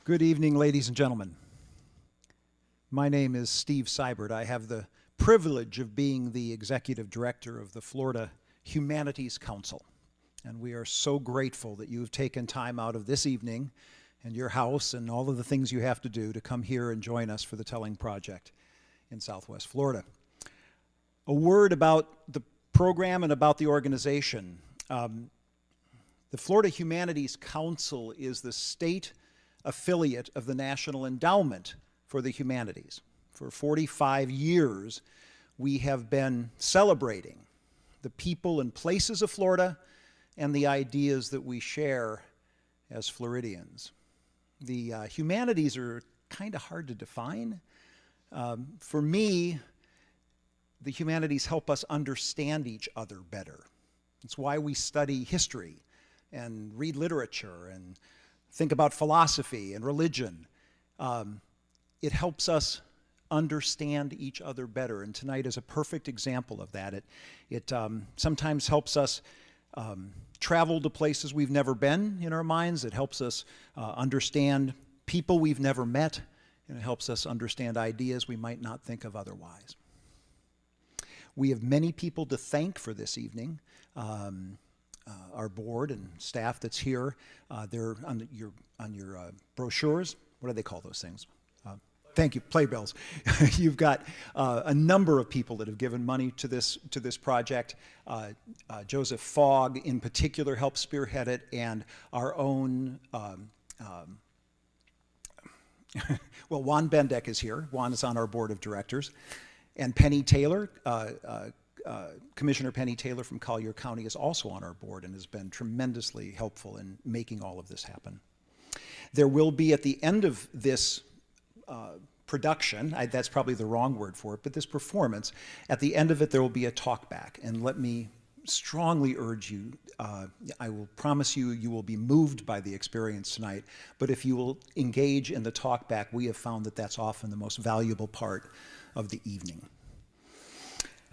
Good evening, ladies and gentlemen. My name is Steve Seibert. I have the privilege of being the executive director of the Florida Humanities Council. And we are so grateful that you have taken time out of this evening and your house and all of the things you have to do to come here and join us for the Telling Project in Southwest Florida. A word about the program and about the organization. The Florida Humanities Council is the state affiliate of the National Endowment for the Humanities. For 45 years, we have been celebrating the people and places of Florida and the ideas that we share as Floridians. The humanities are kind of hard to define. For me, the humanities help us understand each other better. It's why we study history and read literature and think about philosophy and religion. It helps us understand each other better, and tonight is a perfect example of that. It sometimes helps us travel to places we've never been in our minds. It helps us understand people we've never met, and it helps us understand ideas we might not think of otherwise. We have many people to thank for this evening. Our board and staff that's here, they're on your brochures. What do they call those things? Thank you, playbills. You've got a number of people that have given money to this project. Joseph Fogg, in particular, helped spearhead it, and our own. Well, Juan Bendek is here. Juan is on our board of directors, and Penny Taylor. Commissioner Penny Taylor from Collier County is also on our board and has been tremendously helpful in making all of this happen. There will be, at the end of this production, that's probably the wrong word for it, but this performance, at the end of it there will be a talk back. And let me strongly urge you, I will promise you, you will be moved by the experience tonight, but if you will engage in the talk back, we have found that that's often the most valuable part of the evening.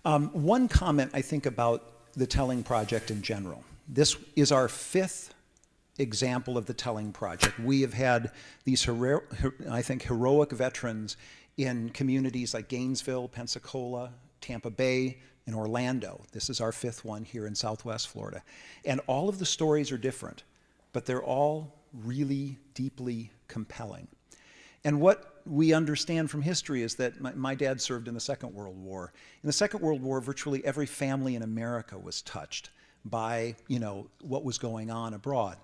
One comment, I think, about the Telling Project in general. This is our 5th example of the Telling Project. We have had these, I think, heroic veterans in communities like Gainesville, Pensacola, Tampa Bay, and Orlando. This is our 5th one here in Southwest Florida. And all of the stories are different, but they're all really deeply compelling. And what we understand from history is that my dad served in the Second World War. In the Second World War, virtually every family in America was touched by, what was going on abroad.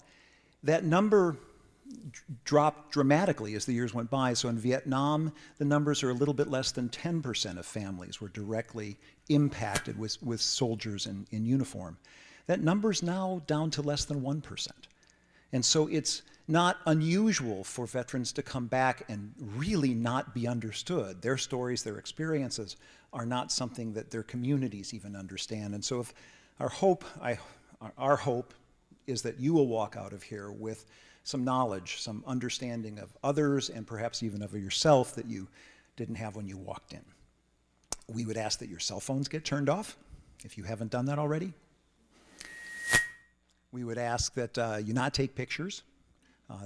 That number dropped dramatically as the years went by. So in Vietnam, the numbers are a little bit less than 10% of families were directly impacted with soldiers in uniform. That number's now down to less than 1%. And so it's not unusual for veterans to come back and really not be understood. Their stories, their experiences are not something that their communities even understand. And so if our hope is that you will walk out of here with some knowledge, some understanding of others, and perhaps even of yourself that you didn't have when you walked in. We would ask that your cell phones get turned off, if you haven't done that already. We would ask that you not take pictures.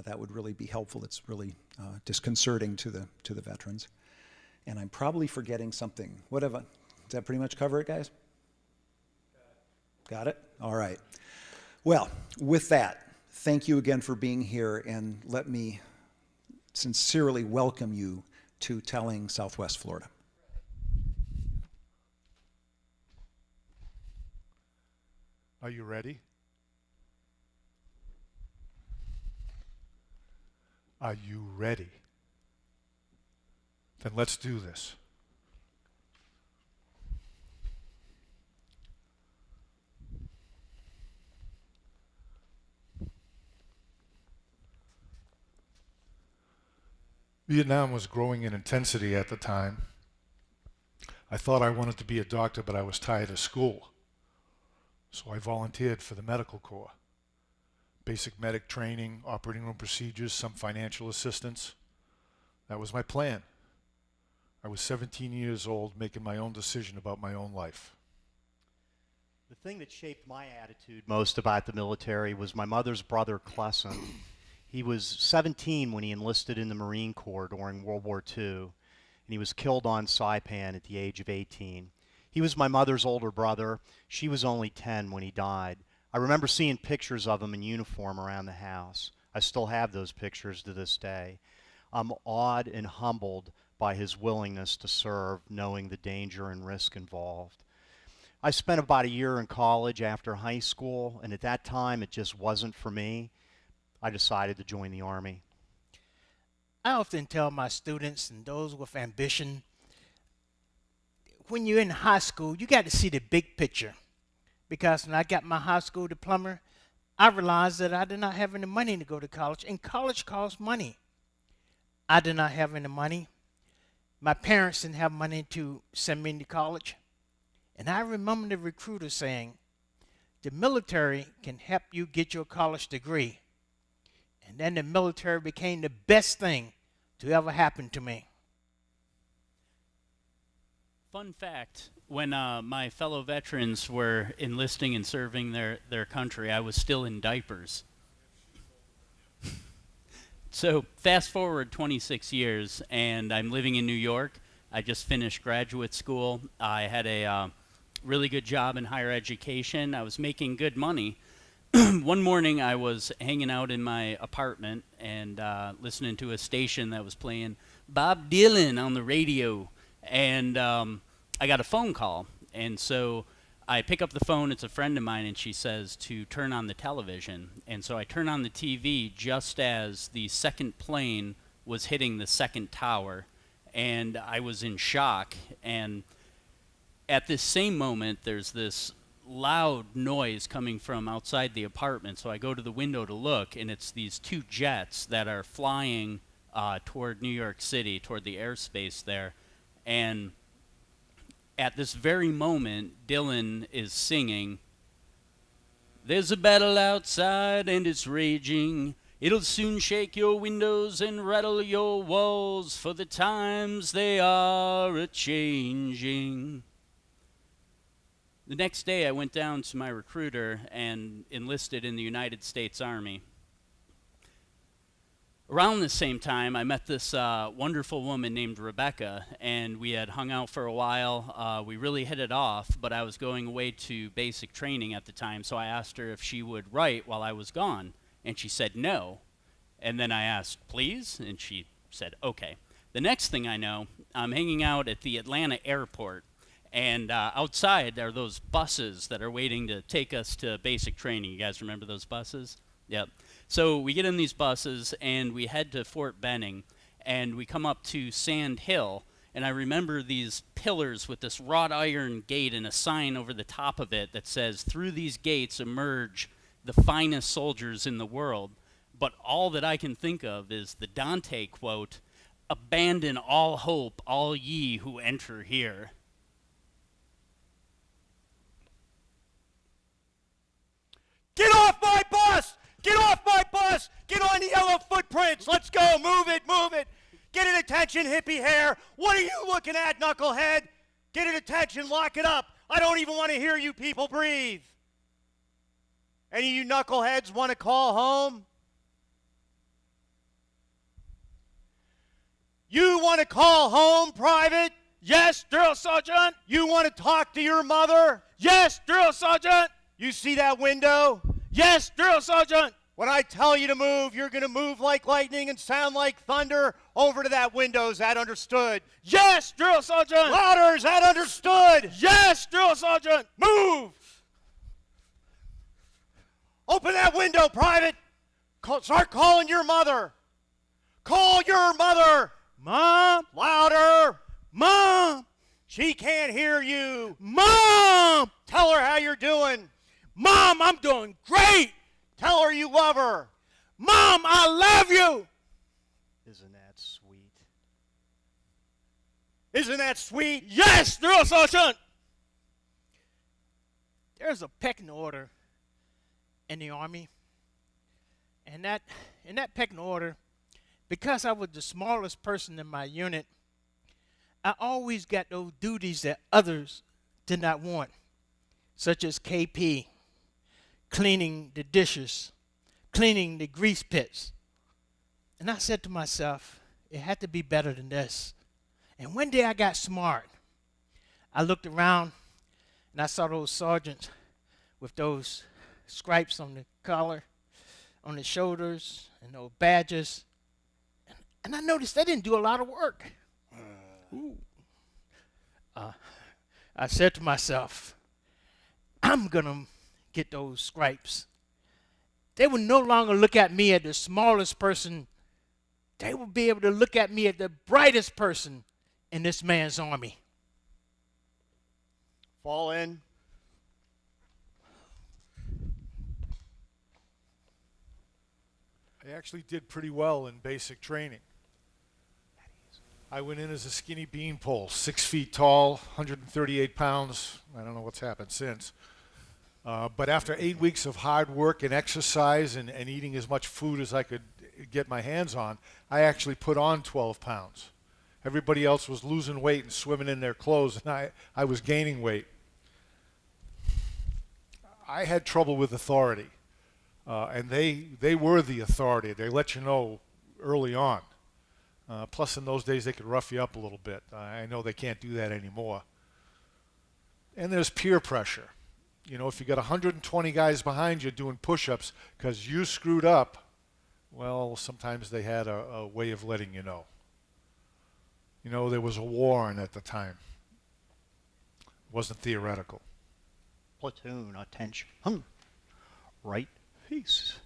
That would really be helpful. It's really disconcerting to the veterans. And I'm probably forgetting something. Does that pretty much cover it, guys? Got it? All right. Well, with that, thank you again for being here, and let me sincerely welcome you to Telling Southwest Florida. Are you ready? Are you ready? Then let's do this. Vietnam was growing in intensity at the time. I thought I wanted to be a doctor, but I was tired of school. So I volunteered for the medical corps. Basic medic training, operating room procedures, some financial assistance. That was my plan. I was 17 years old, making my own decision about my own life. The thing that shaped my attitude most about the military was my mother's brother, Clesson. He was 17 when he enlisted in the Marine Corps during World War II, and he was killed on Saipan at the age of 18. He was my mother's older brother. She was only 10 when he died. I remember seeing pictures of him in uniform around the house. I still have those pictures to this day. I'm awed and humbled by his willingness to serve, knowing the danger and risk involved. I spent about a year in college after high school, and at that time it just wasn't for me. I decided to join the Army. I often tell my students and those with ambition, when you're in high school, you got to see the big picture. Because when I got my high school diploma, I realized that I did not have any money to go to college, and college costs money. I did not have any money. My parents didn't have money to send me to college. And I remember the recruiter saying, the military can help you get your college degree. And then the military became the best thing to ever happen to me. Fun fact, when my fellow veterans were enlisting and serving their country, I was still in diapers. So fast forward 26 years, and I'm living in New York. I just finished graduate school. I had a really good job in higher education. I was making good money. One morning I was hanging out in my apartment and listening to a station that was playing Bob Dylan on the radio. And I got a phone call. And so I pick up the phone. It's a friend of mine, and she says to turn on the television. And so I turn on the TV just as the second plane was hitting the second tower. And I was in shock. And at this same moment, there's this loud noise coming from outside the apartment. So I go to the window to look, and it's these two jets that are flying toward New York City, toward the airspace there. And at this very moment, Dylan is singing, "There's a battle outside and it's raging. It'll soon shake your windows and rattle your walls, for the times they are a-changing." The next day, I went down to my recruiter and enlisted in the United States Army. Around the same time, I met this wonderful woman named Rebecca, and we had hung out for a while. We really hit it off, but I was going away to basic training at the time, so I asked her if she would write while I was gone, and she said no. And then I asked, please, and she said, okay. The next thing I know, I'm hanging out at the Atlanta airport, and outside are those buses that are waiting to take us to basic training. You guys remember those buses? Yep. So we get in these buses, and we head to Fort Benning, and we come up to Sand Hill, and I remember these pillars with this wrought iron gate and a sign over the top of it that says, "Through these gates emerge the finest soldiers in the world." But all that I can think of is the Dante quote, "Abandon all hope, all ye who enter here." Get off my bus! Get off my bus! Get on the yellow footprints! Let's go! Move it! Move it! Get it attention, hippie hair! What are you looking at, knucklehead? Get it attention! Lock it up! I don't even want to hear you people breathe! Any of you knuckleheads want to call home? You want to call home, Private? Yes, drill sergeant. You want to talk to your mother? Yes, drill sergeant. You see that window? Yes, drill sergeant. When I tell you to move, you're going to move like lightning and sound like thunder over to that window. Is that understood? Yes, drill sergeant. Louder, is that understood? Yes, drill sergeant. Move! Open that window, Private. Start calling your mother. Call your mother. Mom. Louder. Mom. She can't hear you. Mom. Tell her how you're doing. Mom, I'm doing great. Tell her you love her. Mom, I love you. Isn't that sweet? Isn't that sweet? Yes, drill sergeant. There's a pecking order in the Army. And in that pecking order, because I was the smallest person in my unit, I always got those duties that others did not want, such as KP, cleaning the dishes, cleaning the grease pits, And I said to myself, it had to be better than this. And one day I got smart. I looked around and I saw those sergeants with those stripes on the collar, on the shoulders, and those badges. And I noticed they didn't do a lot of work. I said to myself, I'm going to get those stripes. They will no longer look at me as the smallest person. They will be able to look at me as the brightest person in this man's army. Fall in. I actually did pretty well in basic training. I went in as a skinny beanpole, 6 feet tall, 138 pounds. I don't know what's happened since. But after 8 weeks of hard work and exercise and eating as much food as I could get my hands on, I actually put on 12 pounds. Everybody else was losing weight and swimming in their clothes, and I was gaining weight. I had trouble with authority, and they were the authority. They let you know early on. Plus, in those days, they could rough you up a little bit. I know they can't do that anymore. And there's peer pressure. You know, if you got 120 guys behind you doing push-ups because you screwed up, well, sometimes they had a way of letting you know. You know, there was a war on at the time. It wasn't theoretical. Platoon, attention. Right, peace.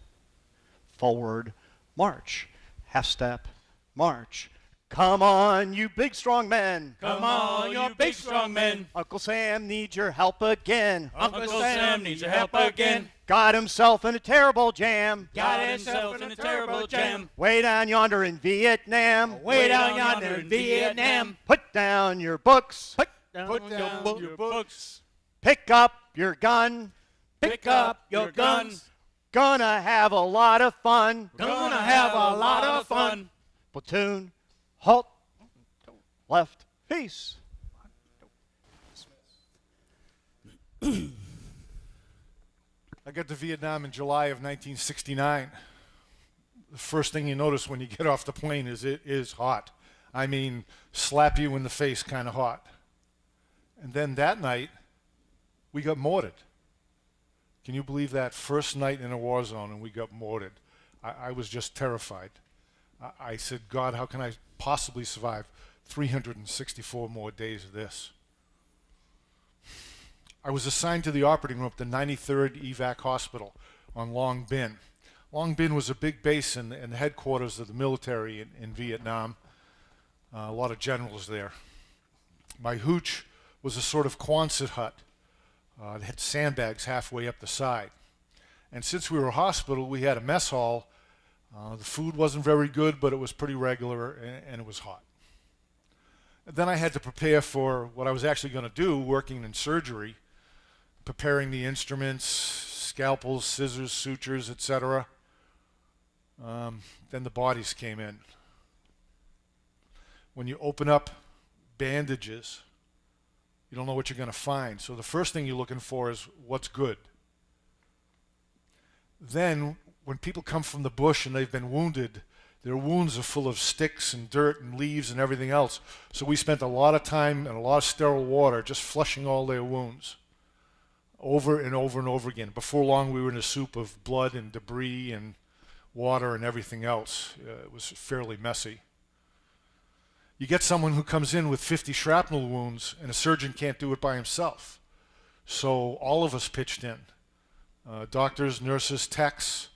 Forward, march. Half step, march. Come on, you big strong men. Come on, you big strong men. Uncle Sam needs your help again. Uncle Sam needs your help again. Got himself in a terrible jam. Got himself in a terrible jam. Way down yonder in Vietnam. Way down yonder in Vietnam. Put down your books. Put down your books. Pick up your gun. Pick up your guns. Gonna have a lot of fun. Gonna have a lot of fun. Platoon, halt, left, peace. I got to Vietnam in July of 1969. The first thing you notice when you get off the plane is it is hot. I mean, slap you in the face kind of hot. And then that night, we got mortared. Can you believe that? First night in a war zone and we got mortared. I was just terrified. I said, God, how can I possibly survive 364 more days of this? I was assigned to the operating room at the 93rd Evac Hospital on Long Binh. Long Binh was a big base in the headquarters of the military in Vietnam. A lot of generals there. My hooch was a sort of Quonset hut. It had sandbags halfway up the side. And since we were a hospital, we had a mess hall. The food wasn't very good, but it was pretty regular, and it was hot. And then I had to prepare for what I was actually going to do, working in surgery, preparing the instruments, scalpels, scissors, sutures, etc. Then the bodies came in. When you open up bandages, you don't know what you're going to find. So the first thing you're looking for is what's good. Then, when people come from the bush and they've been wounded, their wounds are full of sticks and dirt and leaves and everything else. So we spent a lot of time and a lot of sterile water just flushing all their wounds over and over and over again. Before long, we were in a soup of blood and debris and water and everything else. It was fairly messy. You get someone who comes in with 50 shrapnel wounds, and a surgeon can't do it by himself. So all of us pitched in. Doctors, nurses, techs.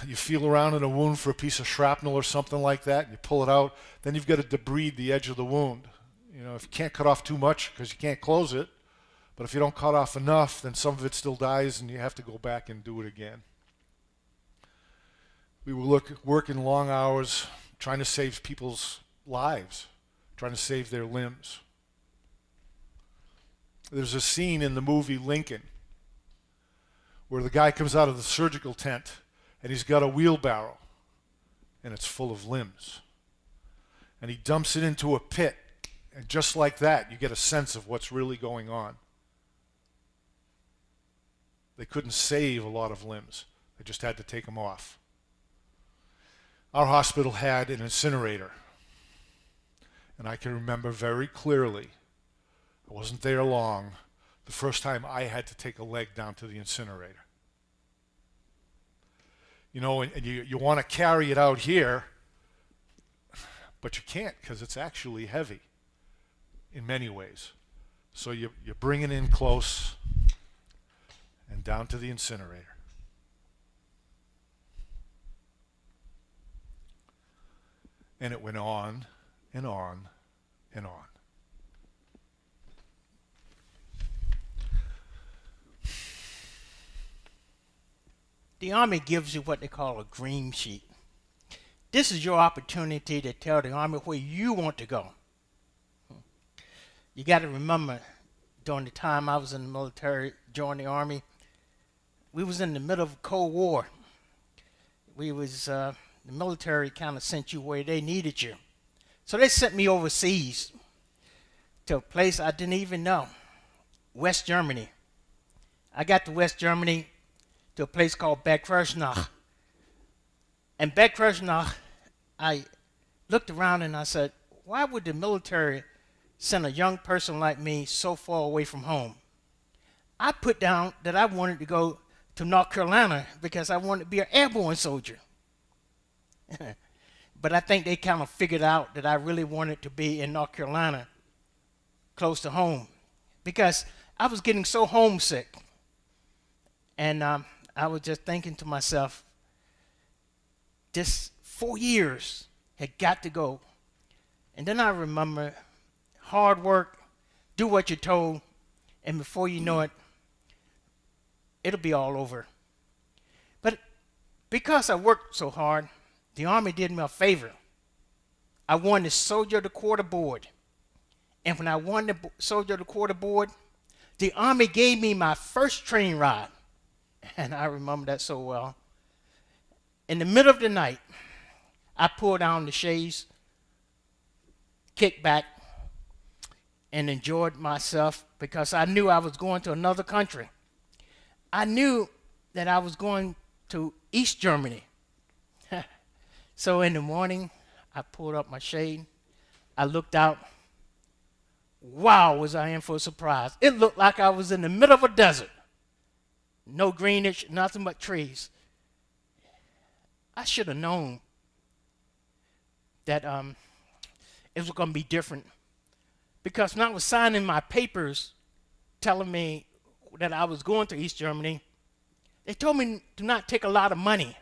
You feel around in a wound for a piece of shrapnel or something like that, and you pull it out. Then you've got to debride the edge of the wound. You know, if you can't cut off too much because you can't close it, but if you don't cut off enough, then some of it still dies, and you have to go back and do it again. We were working long hours, trying to save people's lives, trying to save their limbs. There's a scene in the movie Lincoln where the guy comes out of the surgical tent and he's got a wheelbarrow and it's full of limbs. And he dumps it into a pit, and just like that, you get a sense of what's really going on. They couldn't save a lot of limbs. They just had to take them off. our hospital had an incinerator. And I can remember very clearly, I wasn't there long, the first time I had to take a leg down to the incinerator. You know, and you want to carry it out here, but you can't because it's actually heavy in many ways. So you bring it in close and down to the incinerator. And it went on and on and on. The Army gives you what they call a green sheet. This is your opportunity to tell the Army where you want to go. You got to remember, during the time I was in the military, joined the Army, we was in the middle of a Cold War. The military kind of sent you where they needed you. So they sent me overseas to a place I didn't even know, West Germany. I got to West Germany to a place called Bad Kreuznach. And Bad Kreuznach, I looked around and I said, why would the military send a young person like me so far away from home? I put down that I wanted to go to North Carolina because I wanted to be an airborne soldier. But I think they kind of figured out that I really wanted to be in North Carolina, close to home, because I was getting so homesick. And I was just thinking to myself, this 4 years had got to go. And then I remember hard work, do what you're told, and before you know it, it'll be all over. But because I worked so hard, the Army did me a favor. I won the Soldier of the Quarter Board. And when I won the Soldier of the Quarter Board, the Army gave me my first train ride. And I remember that so well. In the middle of the night, I pulled down the shades, kicked back, and enjoyed myself because I knew I was going to another country. I knew that I was going to East Germany. So in the morning, I pulled up my shade. I looked out. Wow, was I in for a surprise. It looked like I was in the middle of a desert. No greenage, nothing but trees. I should have known that it was going to be different. Because when I was signing my papers telling me that I was going to East Germany, they told me to not take a lot of money.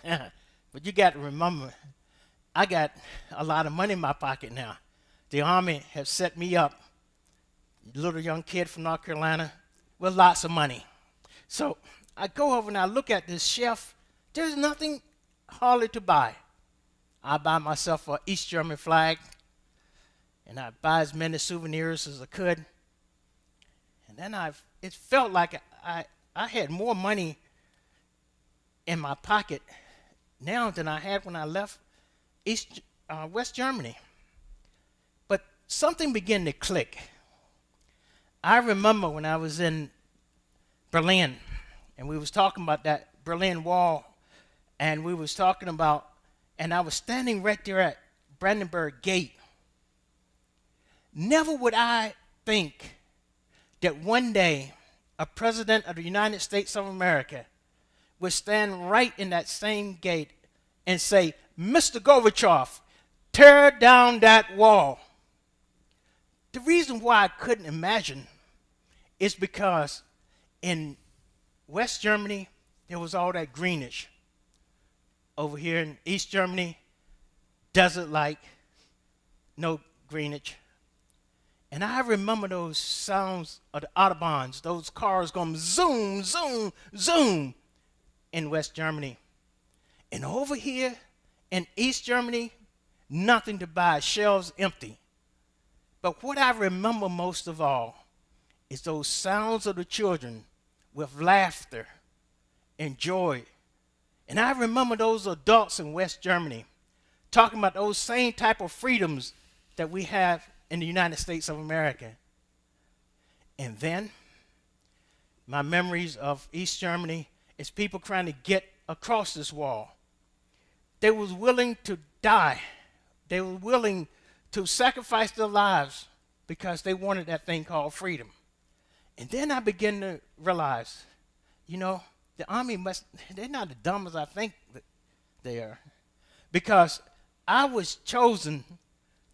But you got to remember, I got a lot of money in my pocket now. The Army has set me up, little young kid from North Carolina, with lots of money. So I go over and I look at this shelf. There's nothing hardly to buy. I buy myself an East German flag, and I buy as many souvenirs as I could. And then it felt like I had more money in my pocket now than I had when I left West Germany. But something began to click. I remember when I was in Berlin, and we was talking about that Berlin Wall, and we was talking about, and I was standing right there at Brandenburg Gate. Never would I think that one day a president of the United States of America would stand right in that same gate and say, Mr. Gorbachev, tear down that wall. The reason why I couldn't imagine is because in West Germany, there was all that greenish. Over here in East Germany, desert-like, no greenage. And I remember those sounds of the Autobahns, those cars going zoom, zoom, zoom in West Germany. And over here in East Germany, nothing to buy, shelves empty. But what I remember most of all is those sounds of the children with laughter and joy. And I remember those adults in West Germany talking about those same type of freedoms that we have in the United States of America. And then my memories of East Germany is people trying to get across this wall. they was willing to die. They were willing to sacrifice their lives because they wanted that thing called freedom. And then I began to realize, you know, the Army they're not as dumb as I think that they are. Because I was chosen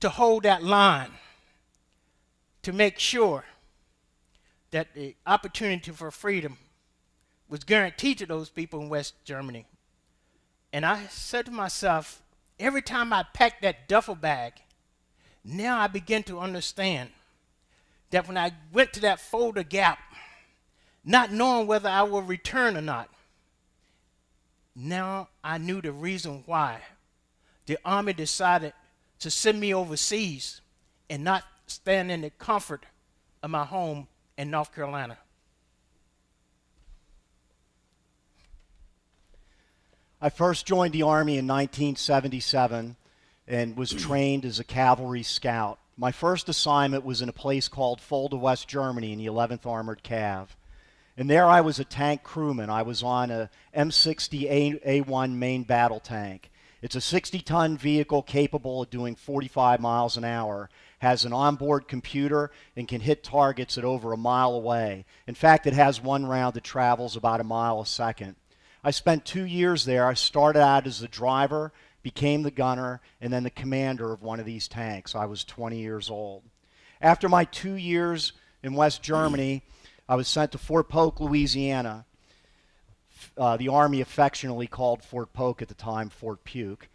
to hold that line to make sure that the opportunity for freedom was guaranteed to those people in West Germany. And I said to myself, every time I packed that duffel bag, now I begin to understand that when I went to that Fulda Gap, not knowing whether I will return or not, now I knew the reason why the Army decided to send me overseas and not stand in the comfort of my home in North Carolina. I first joined the Army in 1977 and was trained as a cavalry scout. My first assignment was in a place called Fulda, West Germany in the 11th Armored Cav. And there I was a tank crewman. I was on a M60A1 main battle tank. It's a 60-ton vehicle capable of doing 45 miles an hour, has an onboard computer, and can hit targets at over a mile away. In fact, it has one round that travels about a mile a second. I spent 2 years there. I started out as the driver, became the gunner, and then the commander of one of these tanks. I was 20 years old. After my 2 years in West Germany, I was sent to Fort Polk, Louisiana. The Army affectionately called Fort Polk at the time Fort Puke.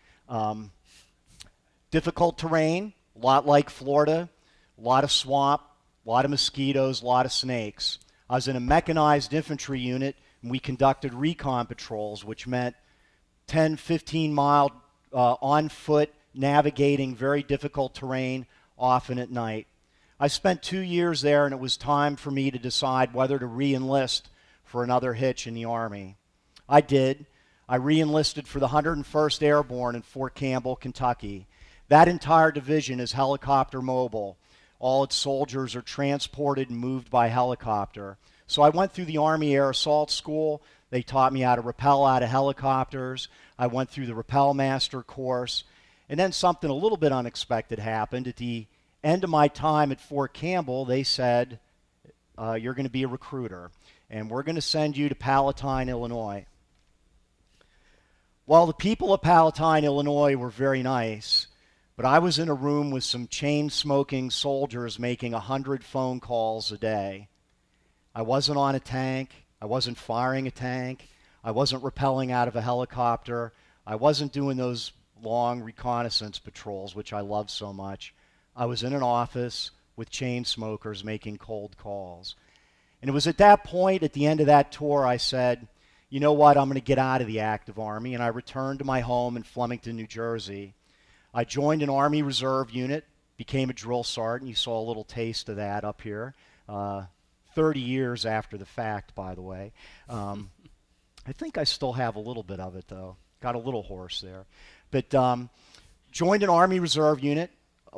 Difficult terrain, a lot like Florida, a lot of swamp, a lot of mosquitoes, a lot of snakes. I was in a mechanized infantry unit, and we conducted recon patrols, which meant 10, 15-mile on foot, navigating very difficult terrain, often at night. I spent 2 years there, and it was time for me to decide whether to re-enlist for another hitch in the Army. I did. I re-enlisted for the 101st Airborne in Fort Campbell, Kentucky. That entire division is helicopter mobile. All its soldiers are transported and moved by helicopter. So I went through the Army Air Assault School. They taught me how to rappel out of helicopters. I went through the Rappel Master course. And then something a little bit unexpected happened. At the end of my time at Fort Campbell, they said, you're going to be a recruiter, and we're going to send you to Palatine, Illinois. Well, the people of Palatine, Illinois were very nice, but I was in a room with some chain-smoking soldiers making 100 phone calls a day. I wasn't on a tank. I wasn't firing a tank. I wasn't rappelling out of a helicopter. I wasn't doing those long reconnaissance patrols, which I love so much. I was in an office with chain smokers making cold calls. And it was at that point, at the end of that tour, I said, you know what, I'm going to get out of the active Army, and I returned to my home in Flemington, New Jersey. I joined an Army Reserve unit, became a drill sergeant. You saw a little taste of that up here. 30 years after the fact, by the way. I think I still have a little bit of it, though. Got a little hoarse there. But joined an Army Reserve unit,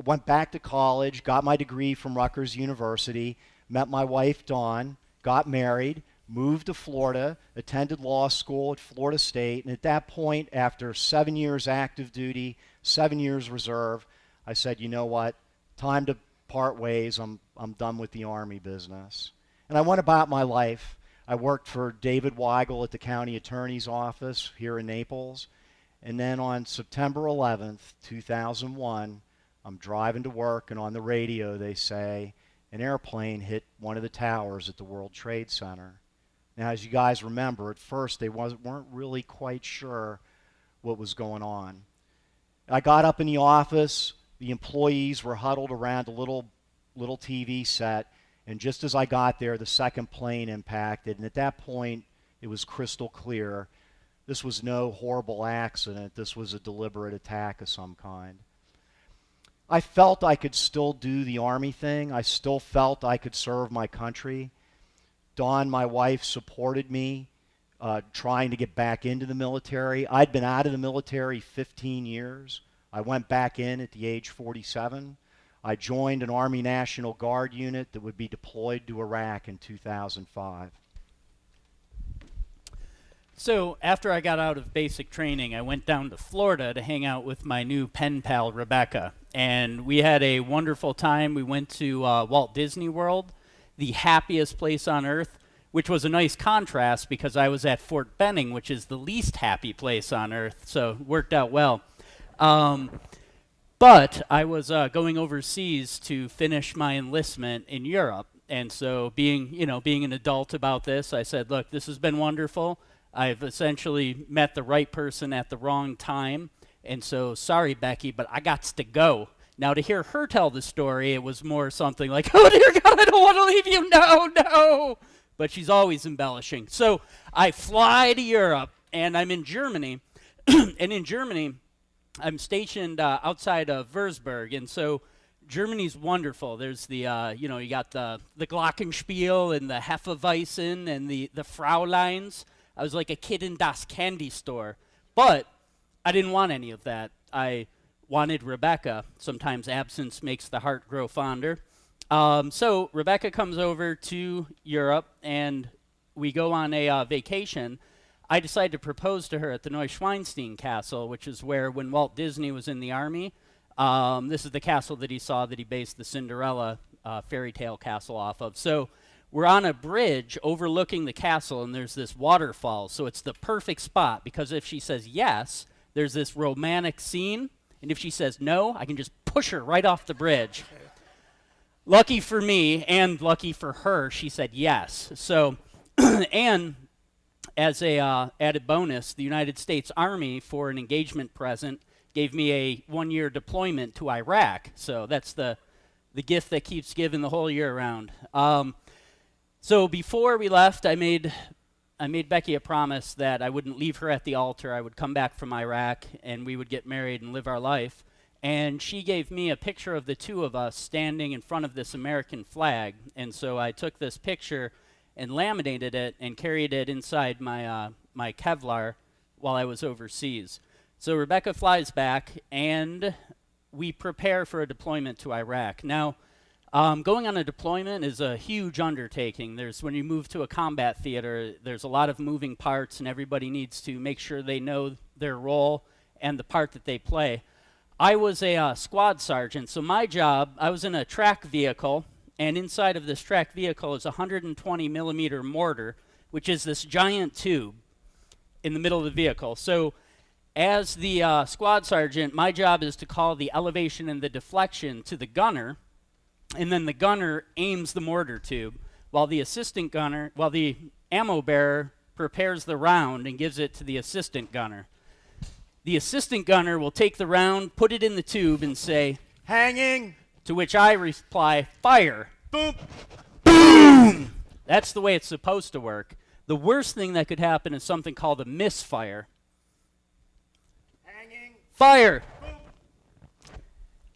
went back to college, got my degree from Rutgers University, met my wife, Dawn, got married, moved to Florida, attended law school at Florida State, and at that point, after 7 years active duty, 7 years reserve, I said, you know what, time to part ways. I'm done with the Army business. And I went about my life. I worked for David Weigel at the county attorney's office here in Naples. And then on September 11th, 2001, I'm driving to work, and on the radio they say an airplane hit one of the towers at the World Trade Center. Now, as you guys remember, at first they weren't really quite sure what was going on. I got up in the office. The employees were huddled around a little TV set. And just as I got there, the second plane impacted. And at that point, it was crystal clear. This was no horrible accident. This was a deliberate attack of some kind. I felt I could still do the Army thing. I still felt I could serve my country. Dawn, my wife, supported me trying to get back into the military. I'd been out of the military 15 years. I went back in at the age 47. I joined an Army National Guard unit that would be deployed to Iraq in 2005. So after I got out of basic training, I went down to Florida to hang out with my new pen pal, Rebecca. And we had a wonderful time. We went to Walt Disney World, the happiest place on earth, which was a nice contrast because I was at Fort Benning, which is the least happy place on earth. So it worked out well. But I was going overseas to finish my enlistment in Europe. And so being an adult about this, I said, look, this has been wonderful. I've essentially met the right person at the wrong time. And so, sorry, Becky, but I got to go. Now, to hear her tell the story, it was more something like, oh, dear God, I don't want to leave you. No, no. But she's always embellishing. So I fly to Europe, and I'm in Germany. And in Germany, I'm stationed outside of Würzburg. And so Germany's wonderful. There's the, you got the Glockenspiel and the Hefeweizen and the Frauleins. I was like a kid in Das Candy Store. But I didn't want any of that. I wanted Rebecca. Sometimes absence makes the heart grow fonder. So Rebecca comes over to Europe, and we go on a vacation. I decided to propose to her at the Neuschwanstein Castle, which is where, when Walt Disney was in the Army, this is the castle that he saw that he based the Cinderella fairy tale castle off of. So we're on a bridge overlooking the castle, and there's this waterfall. So it's the perfect spot, because if she says yes, there's this romantic scene, and if she says no, I can just push her right off the bridge. Lucky for me, and lucky for her, she said yes. So, and as a added bonus, the United States Army, for an engagement present, gave me a 1-year deployment to Iraq. So that's the gift that keeps giving the whole year round. So before we left, I made Becky a promise that I wouldn't leave her at the altar. I would come back from Iraq, and we would get married and live our life. And she gave me a picture of the two of us standing in front of this American flag. And so I took this picture and laminated it and carried it inside my my Kevlar while I was overseas. So Rebecca flies back, and we prepare for a deployment to Iraq. Now, going on a deployment is a huge undertaking. When you move to a combat theater, there's a lot of moving parts, and everybody needs to make sure they know their role and the part that they play. I was a squad sergeant, so my job, I was in a track vehicle, and inside of this track vehicle is a 120 millimeter mortar, which is this giant tube in the middle of the vehicle. So as the squad sergeant, my job is to call the elevation and the deflection to the gunner, and then the gunner aims the mortar tube, while the ammo bearer prepares the round and gives it to the assistant gunner. The assistant gunner will take the round, put it in the tube, and say, Hanging. to which I reply, fire. Boom. Boom! That's the way it's supposed to work. The worst thing that could happen is something called a misfire. Hanging. Fire! Boom.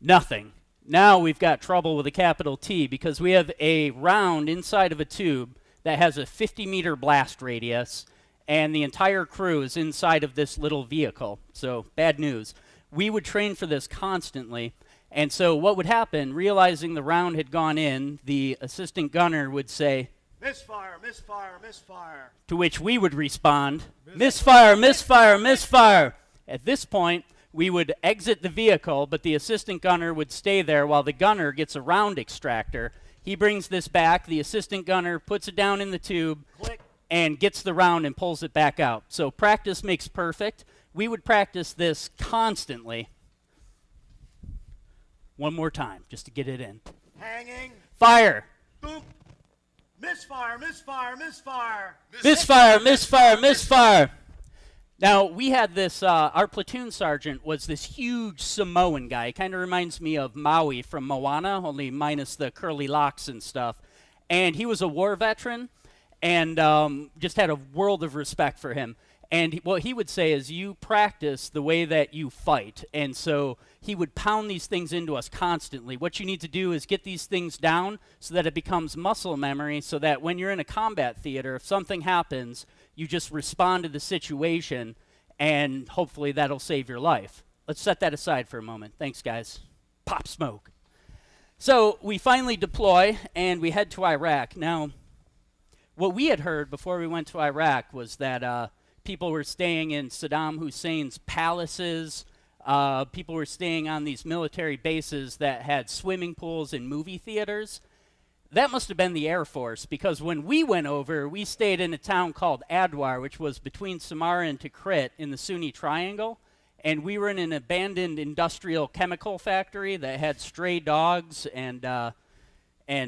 Nothing. Now we've got trouble with a capital T, because we have a round inside of a tube that has a 50-meter blast radius, and the entire crew is inside of this little vehicle. So, bad news. We would train for this constantly, and so what would happen, realizing the round had gone in, the assistant gunner would say, Misfire, misfire, misfire. to which we would respond, misfire, misfire, misfire. At this point, we would exit the vehicle, but the assistant gunner would stay there while the gunner gets a round extractor. He brings this back, the assistant gunner puts it down in the tube, Click. and gets the round and pulls it back out. So practice makes perfect. We would practice this constantly. One more time, just to get it in. Hanging. Fire! Boom. Misfire, misfire, misfire. Misfire, misfire, misfire! Now, we had this, our platoon sergeant was this huge Samoan guy. He kind of reminds me of Maui from Moana, only minus the curly locks and stuff. And he was a war veteran, and just had a world of respect for him. And what he would say is, you practice the way that you fight. And so he would pound these things into us constantly. What you need to do is get these things down so that it becomes muscle memory, so that when you're in a combat theater, if something happens, you just respond to the situation, and hopefully that'll save your life. Let's set that aside for a moment. Thanks, guys. Pop smoke. So we finally deploy, and we head to Iraq. Now, what we had heard before we went to Iraq was that People were staying in Saddam Hussein's palaces. People were staying on these military bases that had swimming pools and movie theaters. That must have been the Air Force, because when we went over, we stayed in a town called Adwar, which was between Samarra and Tikrit in the Sunni Triangle, and we were in an abandoned industrial chemical factory that had stray dogs and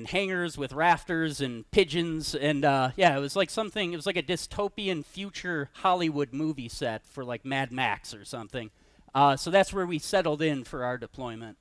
hangars with rafters and pigeons, and yeah, it was like something, it was like a dystopian future Hollywood movie set for like Mad Max or something. So that's where we settled in for our deployment.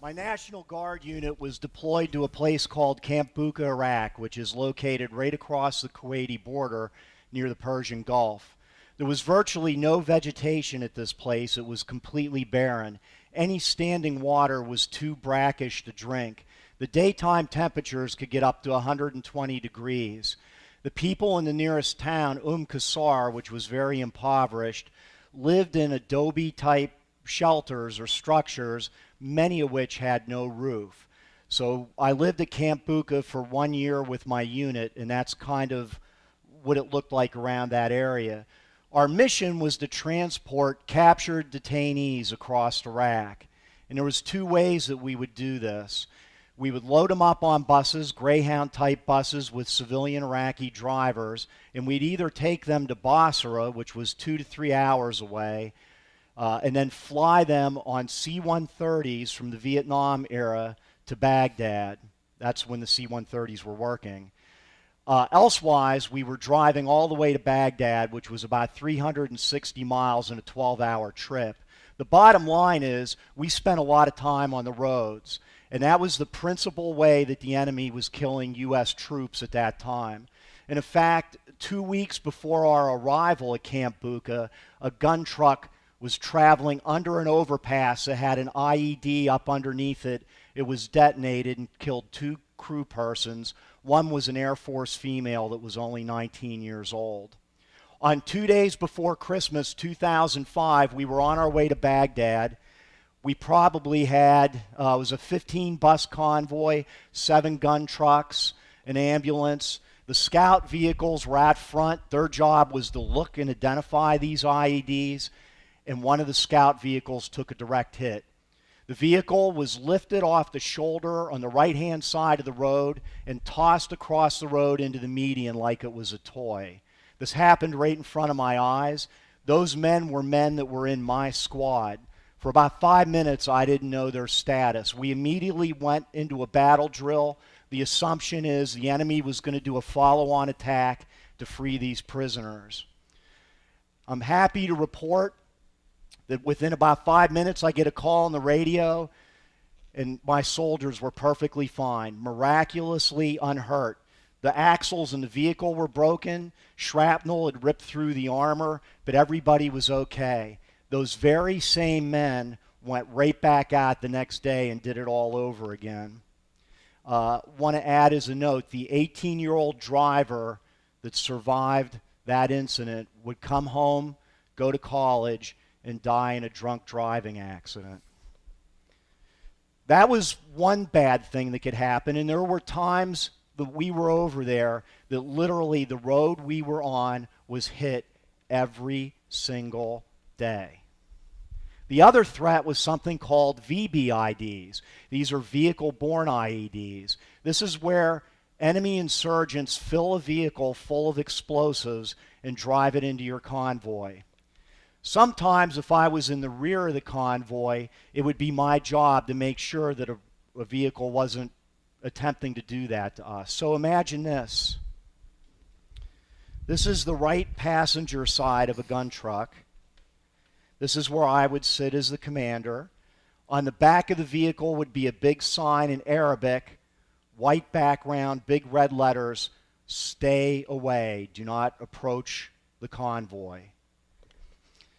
My National Guard unit was deployed to a place called Camp Bucca, Iraq, which is located right across the Kuwaiti border near the Persian Gulf. There was virtually no vegetation at this place. It was completely barren. Any standing water was too brackish to drink. The daytime temperatures could get up to 120 degrees. The people in the nearest town, Qasr, which was very impoverished, lived in adobe-type shelters or structures, many of which had no roof. So I lived at Camp Bucca for 1 year with my unit, and that's kind of what it looked like around that area. Our mission was to transport captured detainees across Iraq. And there was 2 ways that we would do this. We would load them up on buses, Greyhound-type buses with civilian Iraqi drivers, and we'd either take them to Basra, which was 2 to 3 hours away, and then fly them on C-130s from the Vietnam era to Baghdad. That's when the C-130s were working. Elsewise, we were driving all the way to Baghdad, which was about 360 miles in a 12-hour trip. The bottom line is we spent a lot of time on the roads, and that was the principal way that the enemy was killing U.S. troops at that time. And in fact, 2 weeks before our arrival at Camp Bucca, a gun truck was traveling under an overpass that had an IED up underneath it. It was detonated and killed 2 crew persons. One was an Air Force female that was only 19 years old. On 2 days before Christmas 2005, we were on our way to Baghdad. We probably had, it was a 15-bus convoy, 7 gun trucks, an ambulance. The scout vehicles were out front. Their job was to look and identify these IEDs, and one of the scout vehicles took a direct hit. The vehicle was lifted off the shoulder on the right-hand side of the road and tossed across the road into the median like it was a toy. This happened right in front of my eyes. Those men were men that were in my squad. For about 5 minutes, I didn't know their status. We immediately went into a battle drill. The assumption is the enemy was going to do a follow-on attack to free these prisoners. I'm happy to report that within about 5 minutes, I get a call on the radio, and my soldiers were perfectly fine, miraculously unhurt. The axles in the vehicle were broken. Shrapnel had ripped through the armor, but everybody was okay. Those very same men went right back out the next day and did it all over again. Want to add as a note, the 18-year-old driver that survived that incident would come home, go to college, and die in a drunk driving accident. That was one bad thing that could happen, and there were times that we were over there that literally the road we were on was hit every single day. The other threat was something called VBIDs. These are vehicle-borne IEDs. This is where enemy insurgents fill a vehicle full of explosives and drive it into your convoy. Sometimes if I was in the rear of the convoy, it would be my job to make sure that a vehicle wasn't attempting to do that to us. So imagine this. This is the right passenger side of a gun truck. This is where I would sit as the commander. On the back of the vehicle would be a big sign in Arabic, white background, big red letters, "Stay away, do not approach the convoy."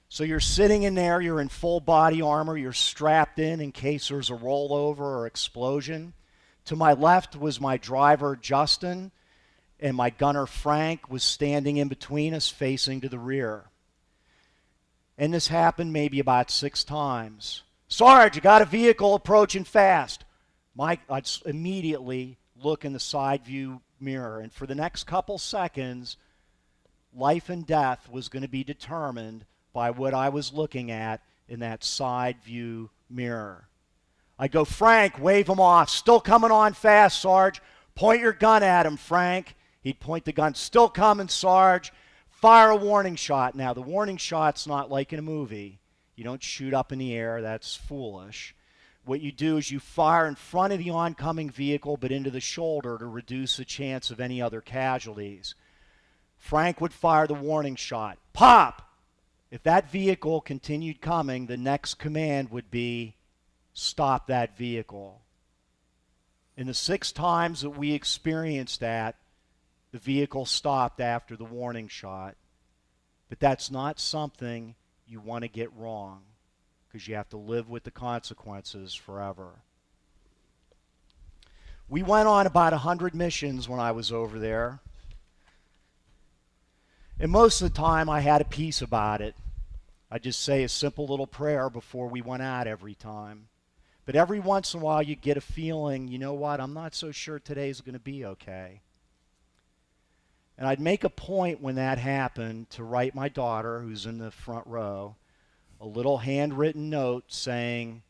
So you're sitting in there, you're in full body armor, you're strapped in case there's a rollover or explosion. To my left was my driver, Justin, and my gunner, Frank, was standing in between us facing to the rear. And this happened maybe about 6 times. "Sarge, you got a vehicle approaching fast." I'd immediately look in the side view mirror, and for the next couple seconds, life and death was going to be determined by what I was looking at in that side view mirror. I'd go, Frank, wave him off. Still coming on fast, Sarge. Point your gun at him, Frank. He'd point the gun. Still coming, Sarge. Fire a warning shot. Now, the warning shot's not like in a movie. You don't shoot up in the air. That's foolish. What you do is you fire in front of the oncoming vehicle but into the shoulder to reduce the chance of any other casualties. Frank would fire the warning shot. Pop! If that vehicle continued coming, the next command would be, stop that vehicle. In the 6 times that we experienced that, the vehicle stopped after the warning shot. But that's not something you want to get wrong, because you have to live with the consequences forever. We went on about 100 missions when I was over there. And most of the time I had a peace about it. I'd just say a simple little prayer before we went out every time. But every once in a while you get a feeling, you know what, I'm not so sure today's going to be okay. And I'd make a point when that happened to write my daughter, who's in the front row, a little handwritten note saying,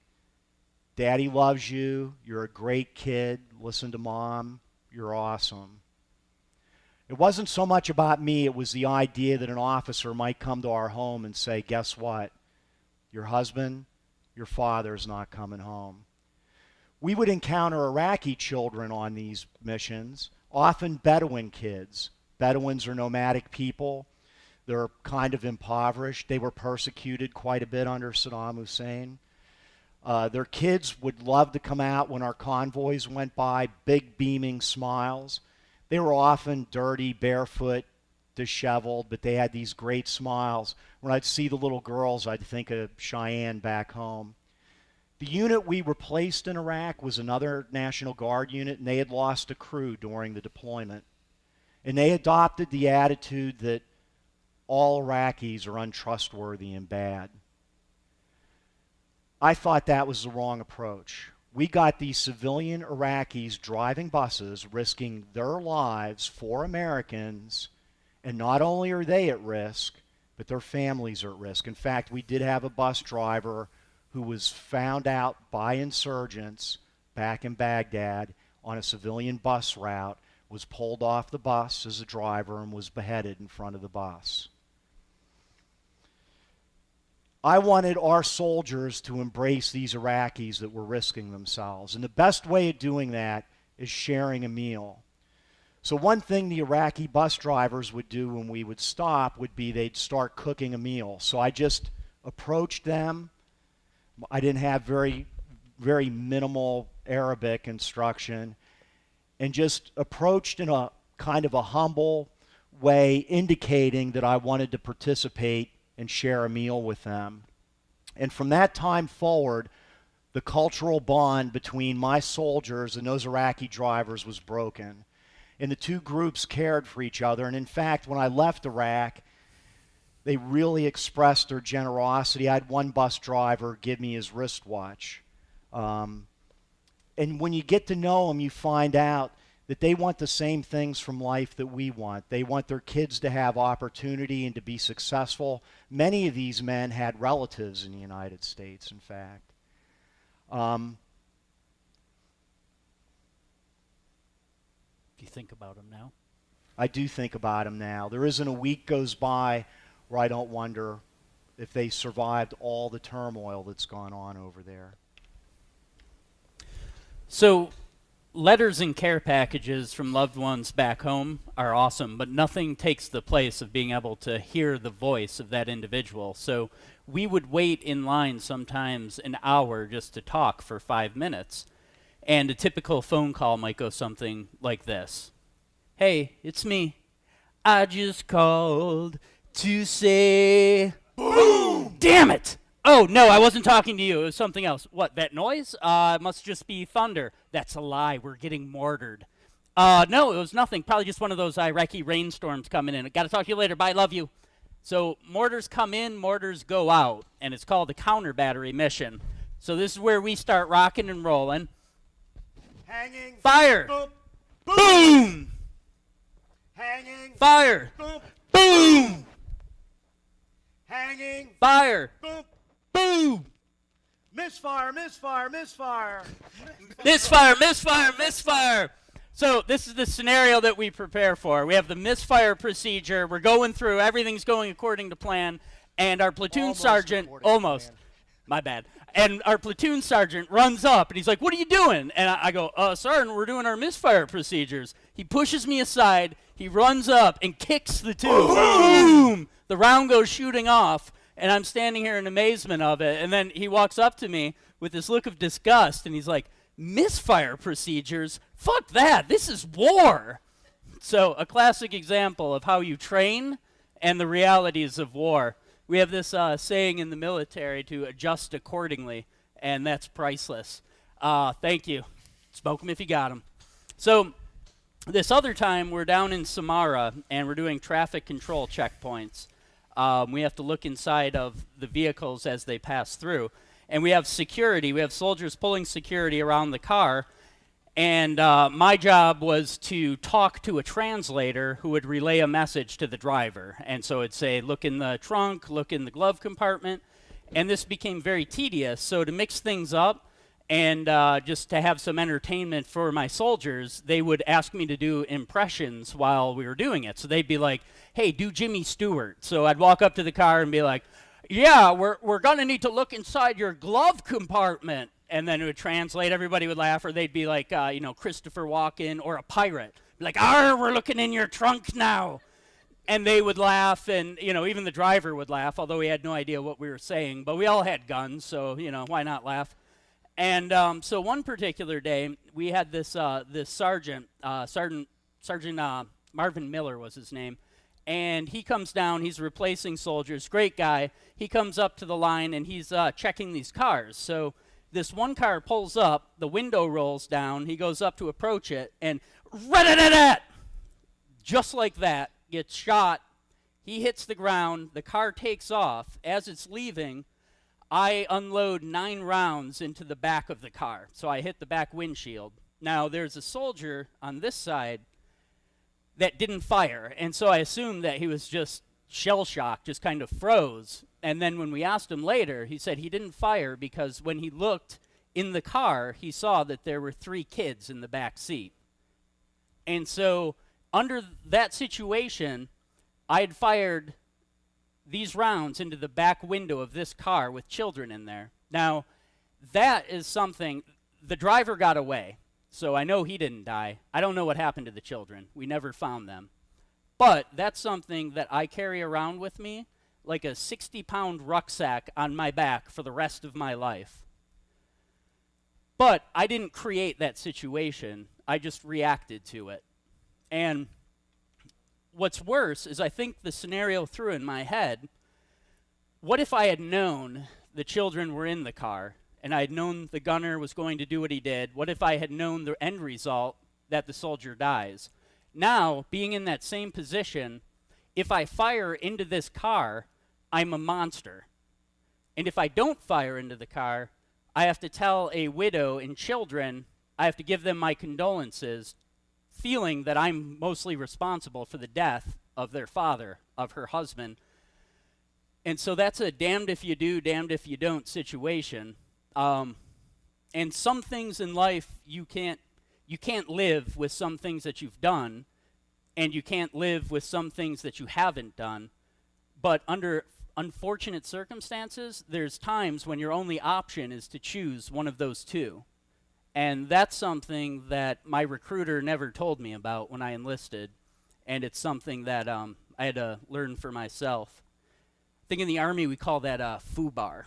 Daddy loves you, you're a great kid, listen to Mom, you're awesome. It wasn't so much about me, it was the idea that an officer might come to our home and say, guess what? Your husband, your father's not coming home. We would encounter Iraqi children on these missions, often Bedouin kids. Bedouins are nomadic people. They're kind of impoverished. They were persecuted quite a bit under Saddam Hussein. Their kids would love to come out when our convoys went by, big beaming smiles. They were often dirty, barefoot, disheveled, but they had these great smiles. When I'd see the little girls, I'd think of Cheyenne back home. The unit we replaced in Iraq was another National Guard unit, and they had lost a crew during the deployment. And they adopted the attitude that all Iraqis are untrustworthy and bad. I thought that was the wrong approach. We got these civilian Iraqis driving buses, risking their lives for Americans, and not only are they at risk, but their families are at risk. In fact, we did have a bus driver who was found out by insurgents back in Baghdad on a civilian bus route, was pulled off the bus as a driver, and was beheaded in front of the bus. I wanted our soldiers to embrace these Iraqis that were risking themselves. And the best way of doing that is sharing a meal. So one thing the Iraqi bus drivers would do when we would stop would be they'd start cooking a meal. So I just approached them. I didn't have very minimal Arabic instruction, and just approached in a kind of a humble way, indicating that I wanted to participate and share a meal with them. And from that time forward, the cultural bond between my soldiers and those Iraqi drivers was broken. And the two groups cared for each other. And in fact, when I left Iraq, they really expressed their generosity. I had one bus driver give me his wristwatch. And when you get to know them, you find out that they want the same things from life that we want. They want their kids to have opportunity and to be successful. Many of these men had relatives in the United States, in fact. Do you think about them now? I do think about them now. There isn't a week goes by where I don't wonder if they survived all the turmoil that's gone on over there. So, letters and care packages from loved ones back home are awesome, but nothing takes the place of being able to hear the voice of that individual. So we would wait in line sometimes an hour just to talk for 5 minutes. And a typical phone call might go something like this. Hey, it's me. I just called to say... Boom! Damn it! Oh, no, I wasn't talking to you. It was something else. What, that noise? It must just be thunder. That's a lie. We're getting mortared. No, it was nothing. Probably just one of those Iraqi rainstorms coming in. Got to talk to you later. Bye, love you. So mortars come in, mortars go out, and it's called the counter battery mission. So this is where we start rocking and rolling. Hanging. Fire. Boom. Boom. Hanging. Fire. Boom. Boom. Boom! Hanging. Fire! Boom. Boom! Misfire, misfire, misfire. Misfire, misfire, misfire. So this is the scenario that we prepare for. We have the misfire procedure. We're going through. Everything's going according to plan. And our platoon Almost sergeant, according to almost, plan. my bad. And our platoon sergeant runs up and he's like, "What are you doing?" And I go, "Sergeant, we're doing our misfire procedures." He pushes me aside. He runs up and kicks the tube. Boom! The round goes shooting off. And I'm standing here in amazement of it. And then he walks up to me with this look of disgust. And he's like, "Misfire procedures? Fuck that. This is war." So a classic example of how you train and the realities of war. We have this saying in the military to adjust accordingly, and that's priceless. Thank you. Smoke 'em if you got 'em. So this other time, we're down in Samara, and we're doing traffic control checkpoints. We have to look inside of the vehicles as they pass through. And we have security. We have soldiers pulling security around the car. And my job was to talk to a translator who would relay a message to the driver. And so it'd say, look in the trunk, look in the glove compartment. And this became very tedious. So to mix things up and just to have some entertainment for my soldiers, they would ask me to do impressions while we were doing it. So they'd be like, "Hey, do Jimmy Stewart." So I'd walk up to the car and be like, "Yeah, we're going to need to look inside your glove compartment." And then it would translate. Everybody would laugh, or they'd be like, Christopher Walken or a pirate. Be like, "Arr, we're looking in your trunk now." And they would laugh, and, even the driver would laugh, although he had no idea what we were saying. But we all had guns, so, why not laugh? And so one particular day, we had this sergeant, Sergeant Marvin Miller was his name. And he comes down, he's replacing soldiers, great guy. He comes up to the line, and he's checking these cars. So this one car pulls up, the window rolls down, he goes up to approach it, and rat-a-tat-tat! Just like that, gets shot. He hits the ground, the car takes off. As it's leaving, I unload 9 rounds into the back of the car. So I hit the back windshield. Now, there's a soldier on this side that didn't fire, and so I assumed that he was just shell-shocked, just kind of froze. And then when we asked him later, he said he didn't fire because when he looked in the car, he saw that there were 3 kids in the back seat. And so under that situation, I had fired these rounds into the back window of this car with children in there. Now, that is something, the driver got away, so I know he didn't die. I don't know what happened to the children. We never found them. But that's something that I carry around with me like a 60-pound rucksack on my back for the rest of my life. But I didn't create that situation. I just reacted to it. And what's worse is I think the scenario through in my head, what if I had known the children were in the car and I had known the gunner was going to do what he did? What if I had known the end result, that the soldier dies? Now, being in that same position, if I fire into this car, I'm a monster. And if I don't fire into the car, I have to tell a widow and children, I have to give them my condolences, feeling that I'm mostly responsible for the death of their father, of her husband. And so that's a damned if you do, damned if you don't situation. And some things in life you can't live with some things that you've done, and you can't live with some things that you haven't done. But under unfortunate circumstances, there's times when your only option is to choose one of those two. And that's something that my recruiter never told me about when I enlisted, and it's something that I had to learn for myself. I think in the Army we call that FUBAR.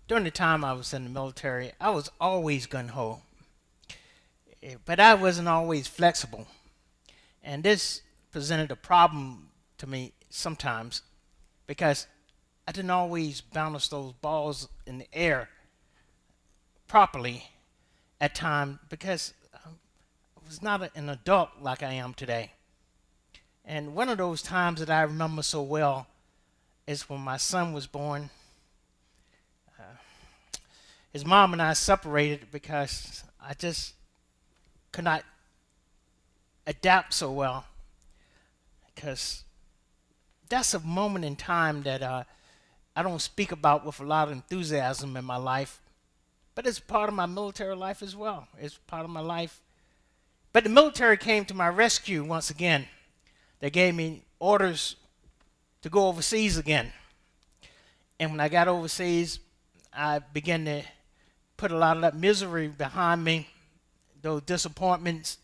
During the time I was in the military, I was always gung-ho. But I wasn't always flexible. And this presented a problem to me sometimes because I didn't always balance those balls in the air properly at times because I was not an adult like I am today. And one of those times that I remember so well is when my son was born. his mom and I separated because I just could not adapt so well. Because that's a moment in time that I don't speak about with a lot of enthusiasm in my life, but it's part of my military life as well. It's part of my life. But the military came to my rescue once again. They gave me orders to go overseas again. And when I got overseas, I began to put a lot of that misery behind me, those disappointments.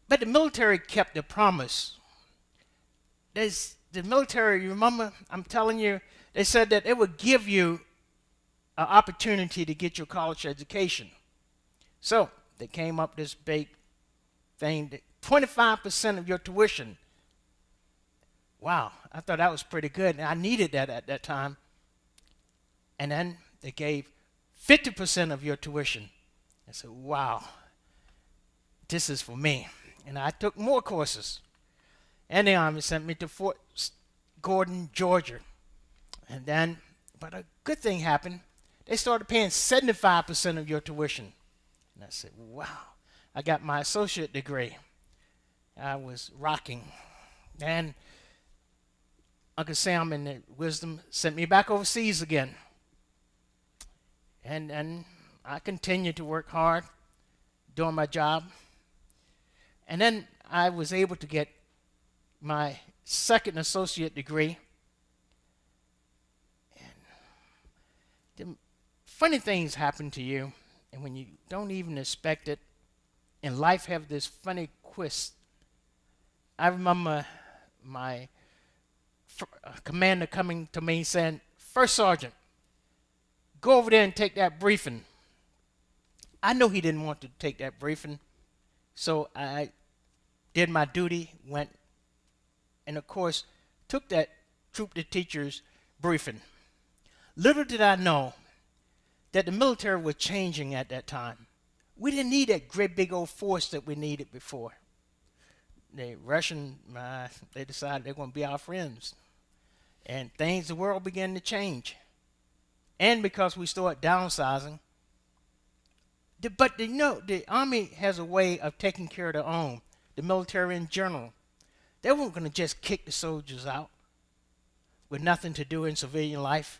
But the military kept their promise. The military, remember, I'm telling you, they said that it would give you an opportunity to get your college education. So they came up this big thing, that 25% of your tuition. Wow, I thought that was pretty good, and I needed that at that time. And then they gave 50% of your tuition. I said, wow, this is for me. And I took more courses. And the Army sent me to Fort Gordon, Georgia. And then, but a good thing happened. They started paying 75% of your tuition. And I said, wow. I got my associate degree. I was rocking. And Uncle Sam in the wisdom sent me back overseas again. And I continued to work hard doing my job. And then I was able to get my second associate degree. And the funny things happen to you, and when you don't even expect it, and life have this funny twist. I remember my commander coming to me saying, "First Sergeant, go over there and take that briefing." I know he didn't want to take that briefing, so I did my duty, went, and of course, took that troop to teachers briefing. Little did I know that the military was changing at that time. We didn't need that great big old force that we needed before. The Russian, they decided they're going to be our friends. And things, the world began to change. And because we started downsizing, but you know, the Army has a way of taking care of their own, the military in general. They weren't going to just kick the soldiers out with nothing to do in civilian life.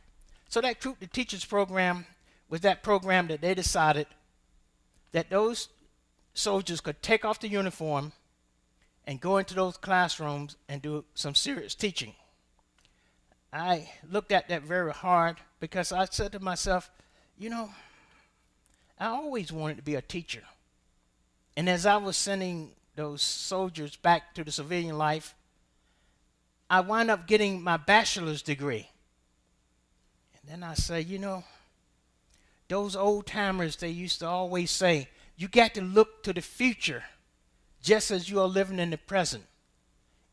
So that Troop to Teachers program was that program that they decided that those soldiers could take off the uniform and go into those classrooms and do some serious teaching. I looked at that very hard because I said to myself, you know, I always wanted to be a teacher. And as I was sending those soldiers back to the civilian life, I wound up getting my bachelor's degree. And then I said, you know, those old timers, they used to always say, you got to look to the future just as you are living in the present.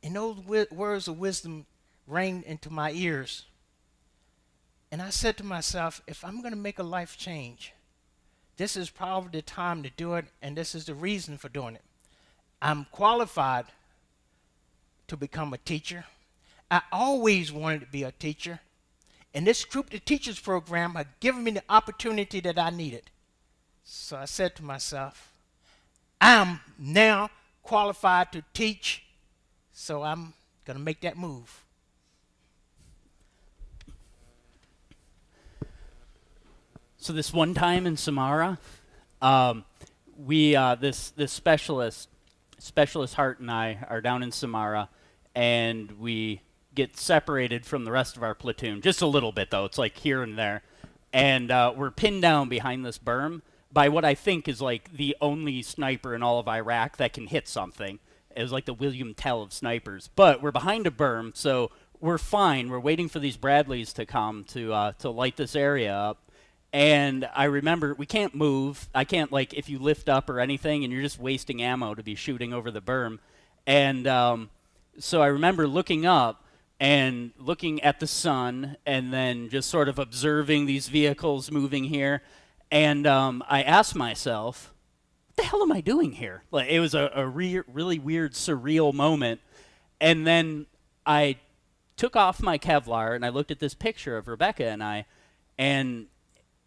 And those words of wisdom rang into my ears. And I said to myself, if I'm going to make a life change, this is probably the time to do it, and this is the reason for doing it. I'm qualified to become a teacher. I always wanted to be a teacher. And this Troop to Teachers program had given me the opportunity that I needed. So I said to myself, I'm now qualified to teach, so I'm going to make that move. So this one time in Samara, this specialist Hart and I are down in Samara, and we get separated from the rest of our platoon just a little bit, though. It's like here and there, and we're pinned down behind this berm by what I think is like the only sniper in all of Iraq that can hit something. It was like the William Tell of snipers, but we're behind a berm, so we're fine. We're waiting for these Bradleys to come to light this area up. And I remember we can't move. I can't, like, if you lift up or anything, and you're just wasting ammo to be shooting over the berm. And so I remember looking up and looking at the sun and then just sort of observing these vehicles moving here. And I asked myself, what the hell am I doing here? Like, it was a really weird, surreal moment. And then I took off my Kevlar and I looked at this picture of Rebecca and I, and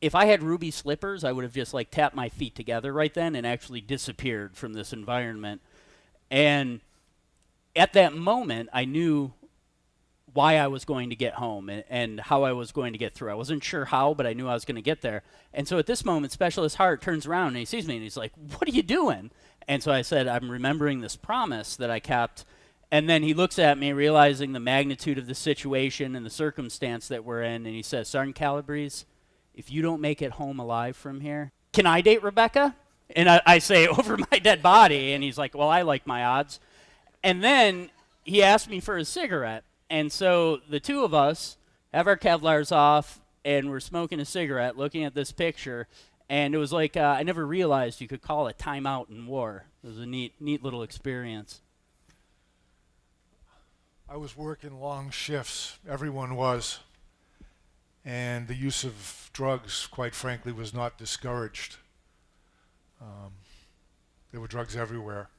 if I had ruby slippers, I would have just like tapped my feet together right then and actually disappeared from this environment. And at that moment, I knew why I was going to get home and how I was going to get through. I wasn't sure how, but I knew I was going to get there. And so at this moment, Specialist Hart turns around and he sees me and he's like, "What are you doing?" And so I said, "I'm remembering this promise that I kept." And then he looks at me, realizing the magnitude of the situation and the circumstance that we're in, and he says, "Sergeant Calabrese, if you don't make it home alive from here, can I date Rebecca?" And I say, "Over my dead body." And he's like, "Well, I like my odds." And then he asked me for a cigarette. And so the two of us have our Kevlars off, and we're smoking a cigarette, looking at this picture. And it was like I never realized you could call it timeout in war. It was a neat little experience. I was working long shifts. Everyone was. And the use of drugs, quite frankly, was not discouraged. There were drugs everywhere.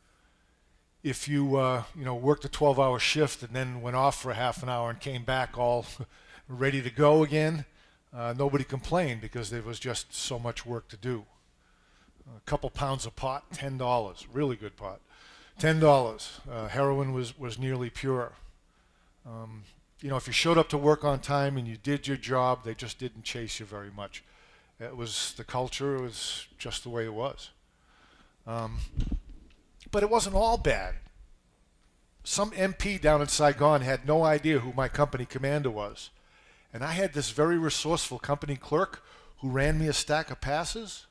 If you worked a 12-hour shift and then went off for a half an hour and came back all ready to go again, nobody complained because there was just so much work to do. A couple pounds of pot, $10, really good pot, $10. Heroin was nearly pure. If you showed up to work on time and you did your job, they just didn't chase you very much. It was the culture, it was just the way it was. But it wasn't all bad. Some MP down in Saigon had no idea who my company commander was. And I had this very resourceful company clerk who ran me a stack of passes,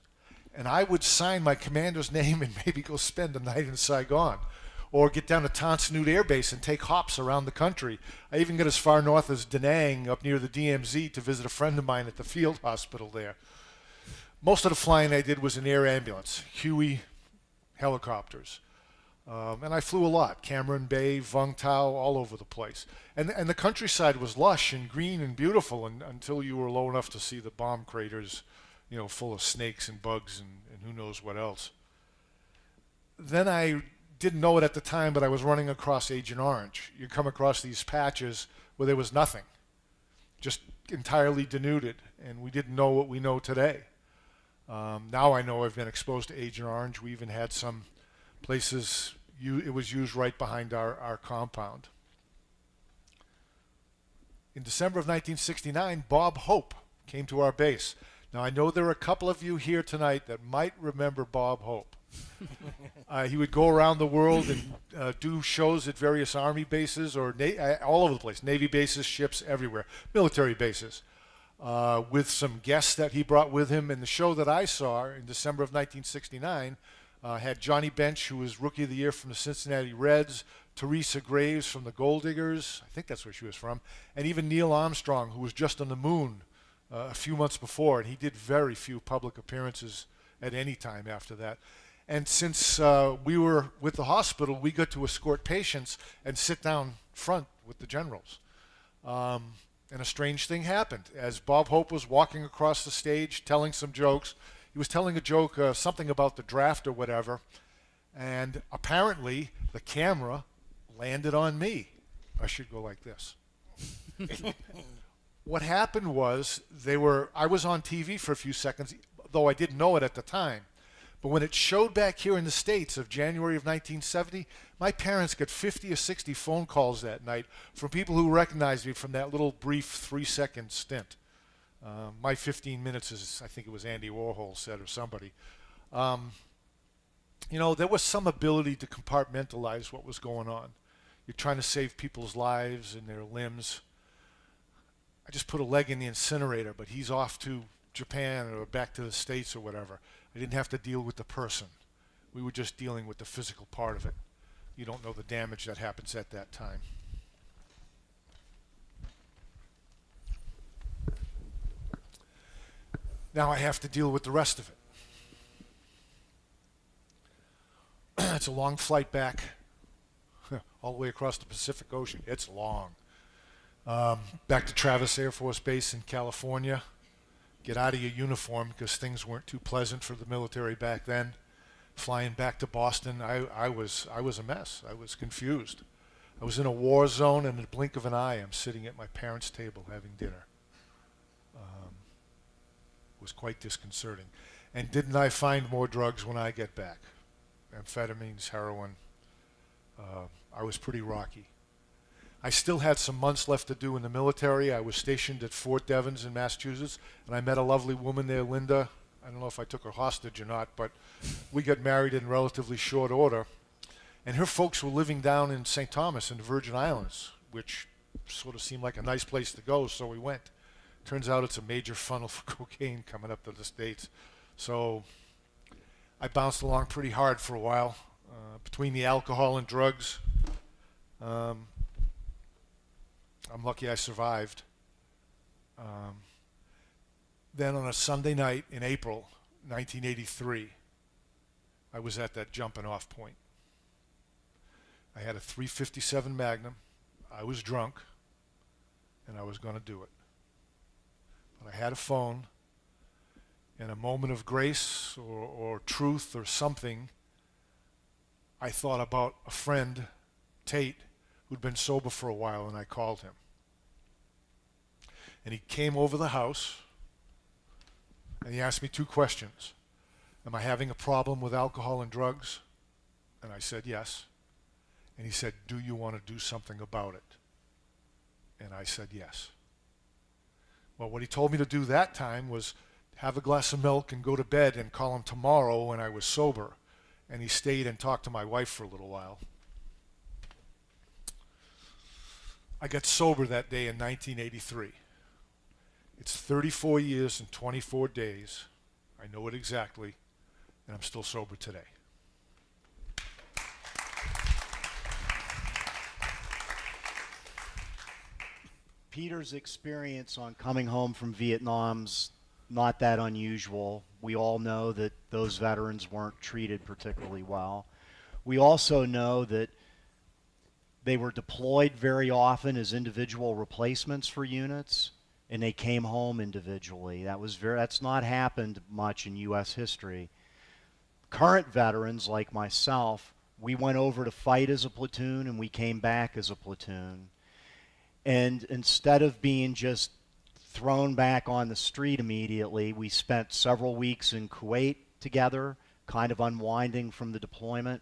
and I would sign my commander's name and maybe go spend a night in Saigon, or get down to Tan Son Nhut Air Base and take hops around the country. I even got as far north as Da Nang up near the DMZ to visit a friend of mine at the field hospital there. Most of the flying I did was in air ambulance, Huey helicopters. And I flew a lot, Cameron Bay, Vung Tau, all over the place. And the countryside was lush and green and beautiful until you were low enough to see the bomb craters, full of snakes and bugs and who knows what else. Then I didn't know it at the time, but I was running across Agent Orange. You come across these patches where there was nothing, just entirely denuded, and we didn't know what we know today. Now I know I've been exposed to Agent Orange. We even had some places it was used right behind our compound. In December of 1969, Bob Hope came to our base. Now I know there are a couple of you here tonight that might remember Bob Hope. He would go around the world and do shows at various Army bases or all over the place, Navy bases, ships, everywhere, military bases, with some guests that he brought with him. And the show that I saw in December of 1969 had Johnny Bench, who was Rookie of the Year from the Cincinnati Reds, Teresa Graves from the Gold Diggers, I think that's where she was from, and even Neil Armstrong, who was just on the moon a few months before, and he did very few public appearances at any time after that. And since we were with the hospital, we got to escort patients and sit down front with the generals. And a strange thing happened. As Bob Hope was walking across the stage telling some jokes, he was telling a joke, something about the draft or whatever, and apparently the camera landed on me. I should go like this. What happened was I was on TV for a few seconds, though I didn't know it at the time. But when it showed back here in the States of January of 1970, my parents got 50 or 60 phone calls that night from people who recognized me from that little brief 3-second stint. My 15 minutes is, I think it was Andy Warhol said or somebody. There was some ability to compartmentalize what was going on. You're trying to save people's lives and their limbs. I just put a leg in the incinerator, but he's off to Japan or back to the States or whatever. I didn't have to deal with the person. We were just dealing with the physical part of it. You don't know the damage that happens at that time. Now I have to deal with the rest of it. It's a long flight back, all the way across the Pacific Ocean. It's long. Back to Travis Air Force Base in California. Get out of your uniform because things weren't too pleasant for the military back then. Flying back to Boston, I was a mess. I was confused. I was in a war zone, and in the blink of an eye, I'm sitting at my parents' table having dinner. was quite disconcerting. And didn't I find more drugs when I get back? Amphetamines, heroin. I was pretty rocky. I still had some months left to do in the military. I was stationed at Fort Devens in Massachusetts, and I met a lovely woman there, Linda. I don't know if I took her hostage or not, but we got married in relatively short order. And her folks were living down in St. Thomas in the Virgin Islands, which sort of seemed like a nice place to go, so we went. Turns out it's a major funnel for cocaine coming up to the States. So I bounced along pretty hard for a while between the alcohol and drugs. I'm lucky I survived. Then on a Sunday night in April 1983, I was at that jumping off point. I had a .357 Magnum. I was drunk, and I was going to do it. But I had a phone. In a moment of grace or truth or something, I thought about a friend, Tate, who'd been sober for a while, and I called him. And he came over the house, and he asked me 2 questions. Am I having a problem with alcohol and drugs? And I said yes. And he said, do you want to do something about it? And I said yes. Well, what he told me to do that time was have a glass of milk and go to bed and call him tomorrow when I was sober. And he stayed and talked to my wife for a little while. I got sober that day in 1983. It's 34 years and 24 days. I know it exactly, and I'm still sober today. Peter's experience on coming home from Vietnam's not that unusual. We all know that those veterans weren't treated particularly well. We also know that they were deployed very often as individual replacements for units, and they came home individually. That's not happened much in U.S. history. Current veterans like myself, we went over to fight as a platoon and we came back as a platoon. And instead of being just thrown back on the street immediately, we spent several weeks in Kuwait together, kind of unwinding from the deployment.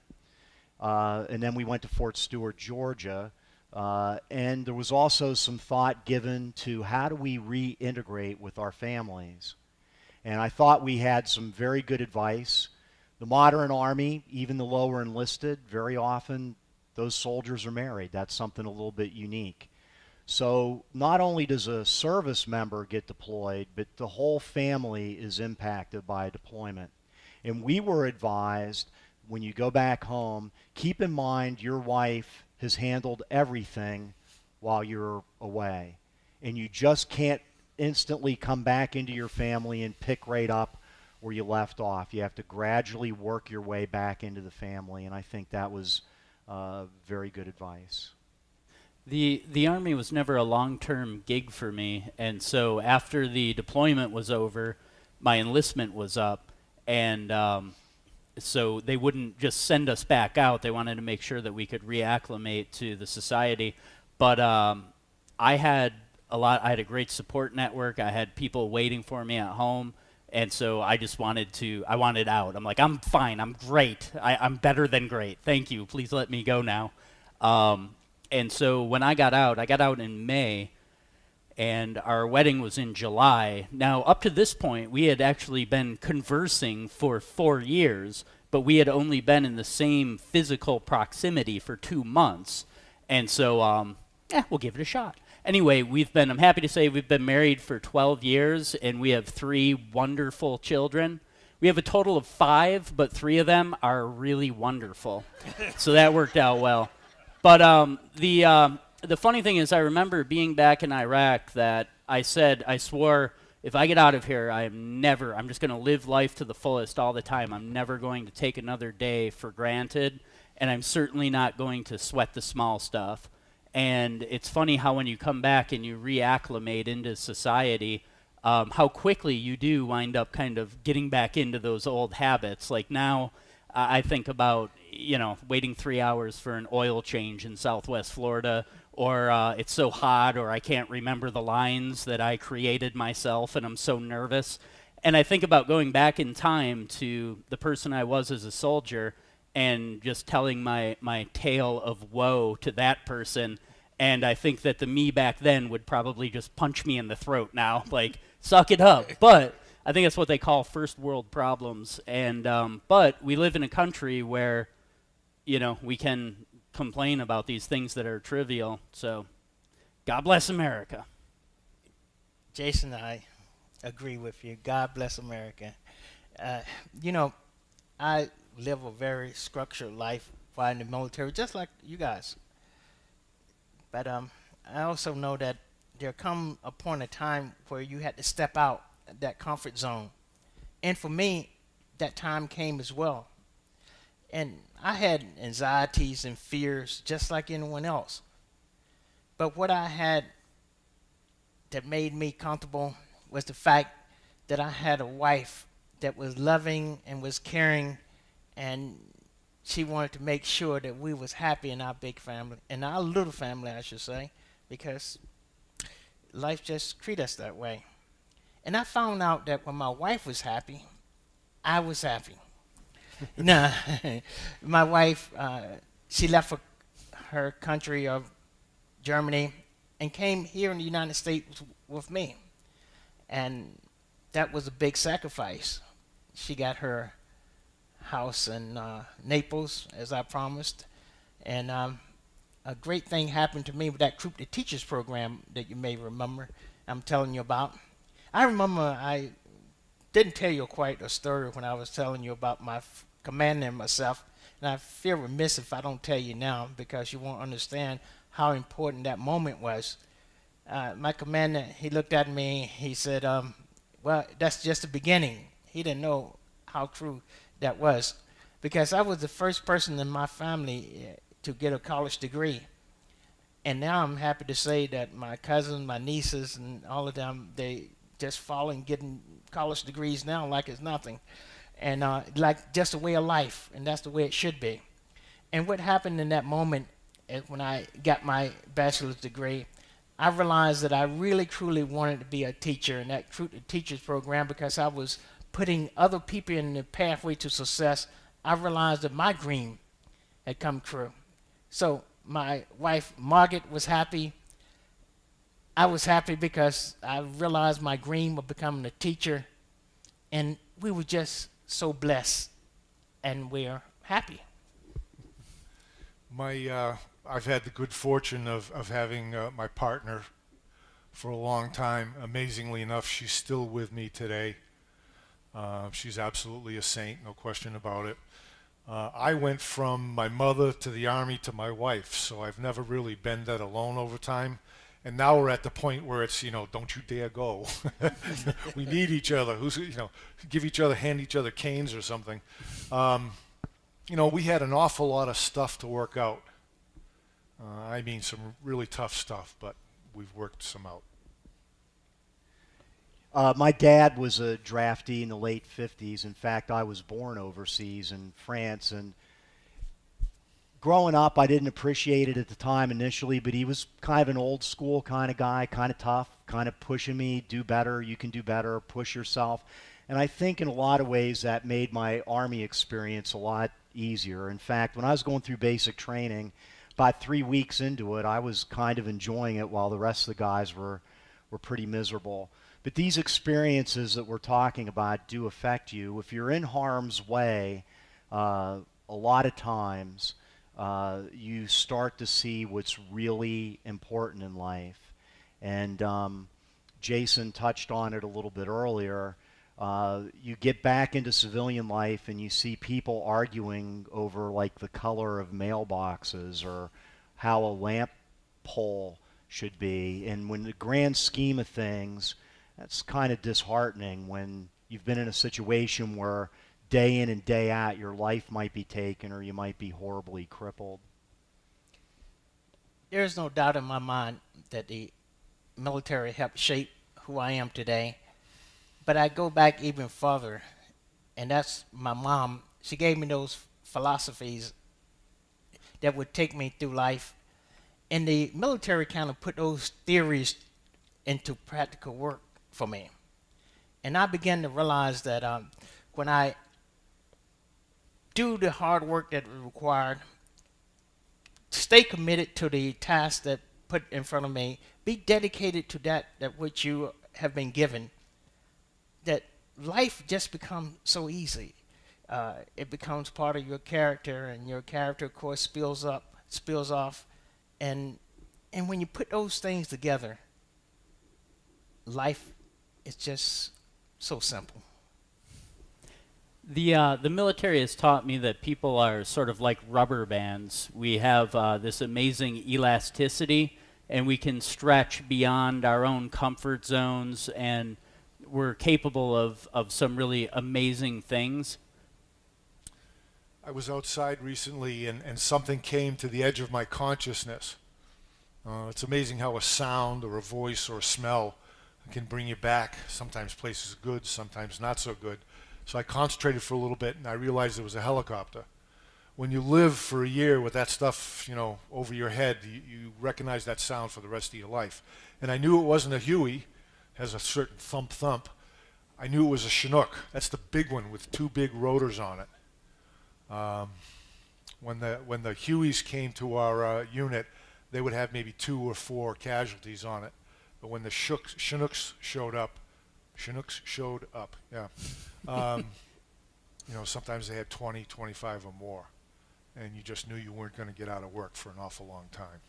And then we went to Fort Stewart, Georgia. And there was also some thought given to how do we reintegrate with our families. And I thought we had some very good advice. The modern Army, even the lower enlisted, very often those soldiers are married. That's something a little bit unique. So not only does a service member get deployed, but the whole family is impacted by deployment. And we were advised, when you go back home, keep in mind your wife has handled everything while you're away. And you just can't instantly come back into your family and pick right up where you left off. You have to gradually work your way back into the family, and I think that was very good advice. The Army was never a long-term gig for me, and so after the deployment was over, my enlistment was up, and so they wouldn't just send us back out. They wanted to make sure that we could reacclimate to the society. But I had a great support network. I had people waiting for me at home, and so I just wanted out. I'm like, I'm fine. I'm great. I'm better than great. Thank you. Please let me go now. And so when I got out in May, and our wedding was in July. Now, up to this point, we had actually been conversing for 4 years, but we had only been in the same physical proximity for 2 months. And so, we'll give it a shot. Anyway, I'm happy to say we've been married for 12 years, and we have 3 wonderful children. We have a total of 5, but 3 of them are really wonderful. So that worked out well. But the funny thing is, I remember being back in Iraq that I swore, if I get out of here, I'm just going to live life to the fullest all the time. I'm never going to take another day for granted, and I'm certainly not going to sweat the small stuff. And it's funny how when you come back and you reacclimate into society, how quickly you do wind up kind of getting back into those old habits. Like now, I think about, waiting 3 hours for an oil change in Southwest Florida, or it's so hot, or I can't remember the lines that I created myself and I'm so nervous. And I think about going back in time to the person I was as a soldier and just telling my tale of woe to that person. And I think that the me back then would probably just punch me in the throat now, like, suck it up. But I think that's what they call first world problems. And but we live in a country where, you know, we can complain about these things that are trivial. So God bless America. Jason, I agree with you. God bless America. You know, I live a very structured life while in the military, just like you guys. But I also know that there come a point in time where you had to step out that comfort zone. And for me, that time came as well. And I had anxieties and fears just like anyone else. But what I had that made me comfortable was the fact that I had a wife that was loving and was caring, and she wanted to make sure that we was happy in our big family, in our little family, I should say, because life just treat us that way. And I found out that when my wife was happy, I was happy. Nah, my wife, she left for her country of Germany and came here in the United States with me. And that was a big sacrifice. She got her house in Naples, as I promised. And a great thing happened to me with that Troop the Teachers program that you may remember I'm telling you about. I remember I didn't tell you quite a story when I was telling you about my commander and myself. And I feel remiss if I don't tell you now, because you won't understand how important that moment was. My commander, he looked at me, he said, well, that's just the beginning. He didn't know how true that was, because I was the first person in my family to get a college degree. And now I'm happy to say that my cousins, my nieces, and all of them, they just following getting college degrees now like it's nothing. And like just a way of life, and that's the way it should be. And what happened in that moment is when I got my bachelor's degree, I realized that I really truly wanted to be a teacher in that teachers program, because I was putting other people in the pathway to success. I realized that my dream had come true. So my wife, Margaret, was happy. I was happy because I realized my dream of becoming a teacher, and we were just so blessed, and we're happy. I've had the good fortune of having my partner for a long time. Amazingly enough, she's still with me today. She's absolutely a saint, no question about it. I went from my mother to the Army to my wife, so I've never really been that alone over time. And now we're at the point where it's, don't you dare go. We need each other. Give each other, hand each other canes or something. We had an awful lot of stuff to work out. I mean, some really tough stuff, but we've worked some out. My dad was a draftee in the late 50s. In fact, I was born overseas in France, and growing up, I didn't appreciate it at the time initially, but he was kind of an old school kind of guy, kind of tough, kind of pushing me, do better, you can do better, push yourself. And I think in a lot of ways that made my Army experience a lot easier. In fact, when I was going through basic training, about 3 weeks into it, I was kind of enjoying it while the rest of the guys were pretty miserable. But these experiences that we're talking about do affect you. If you're in harm's way, a lot of times you start to see what's really important in life. And Jason touched on it a little bit earlier. You get back into civilian life and you see people arguing over like the color of mailboxes or how a lamp pole should be. And when the grand scheme of things, that's kind of disheartening when you've been in a situation where day in and day out your life might be taken or you might be horribly crippled. There's no doubt in my mind that the military helped shape who I am today. But I go back even further, and that's my mom. She gave me those philosophies that would take me through life. And the military kind of put those theories into practical work for me. And I began to realize that when I do the hard work that is required, stay committed to the task that put in front of me, be dedicated to that which you have been given, that life just becomes so easy. It becomes part of your character, and your character, of course, spills off, and when you put those things together, life is just so simple. The military has taught me that people are sort of like rubber bands. We have this amazing elasticity, and we can stretch beyond our own comfort zones, and we're capable of some really amazing things. I was outside recently and something came to the edge of my consciousness. It's amazing how a sound or a voice or a smell can bring you back. Sometimes places good, sometimes not so good. So I concentrated for a little bit and I realized it was a helicopter. When you live for a year with that stuff, you know, over your head, you recognize that sound for the rest of your life. And I knew it wasn't a Huey, has a certain thump thump. I knew it was a Chinook. That's the big one with two big rotors on it. When the Hueys came to our unit, they would have maybe 2 or 4 casualties on it. But when the Chinooks showed up, yeah. You know, sometimes they had 20, 25 or more. And you just knew you weren't going to get out of work for an awful long time.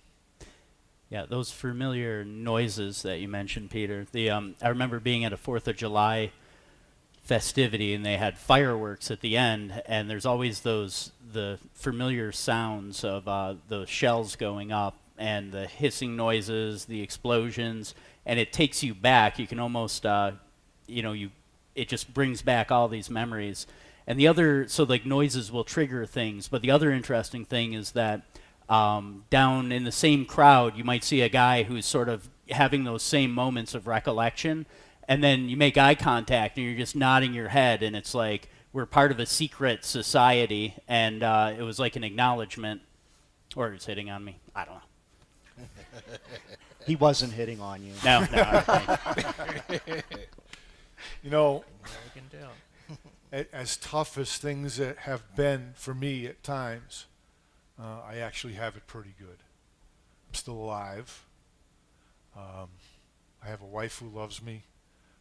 Yeah, those familiar noises that you mentioned, Peter. I remember being at a 4th of July festivity, and they had fireworks at the end, and there's always the familiar sounds of the shells going up and the hissing noises, the explosions, and it takes you back. You can almost, it just brings back all these memories. And so like noises will trigger things, but the other interesting thing is that down in the same crowd, you might see a guy who's sort of having those same moments of recollection, and then you make eye contact and you're just nodding your head, and it's like we're part of a secret society, and it was like an acknowledgement. Or he's hitting on me. I don't know. He wasn't hitting on you. No, I think. You know, I can tell. as tough as things have been for me at times, I actually have it pretty good. I'm still alive. I have a wife who loves me,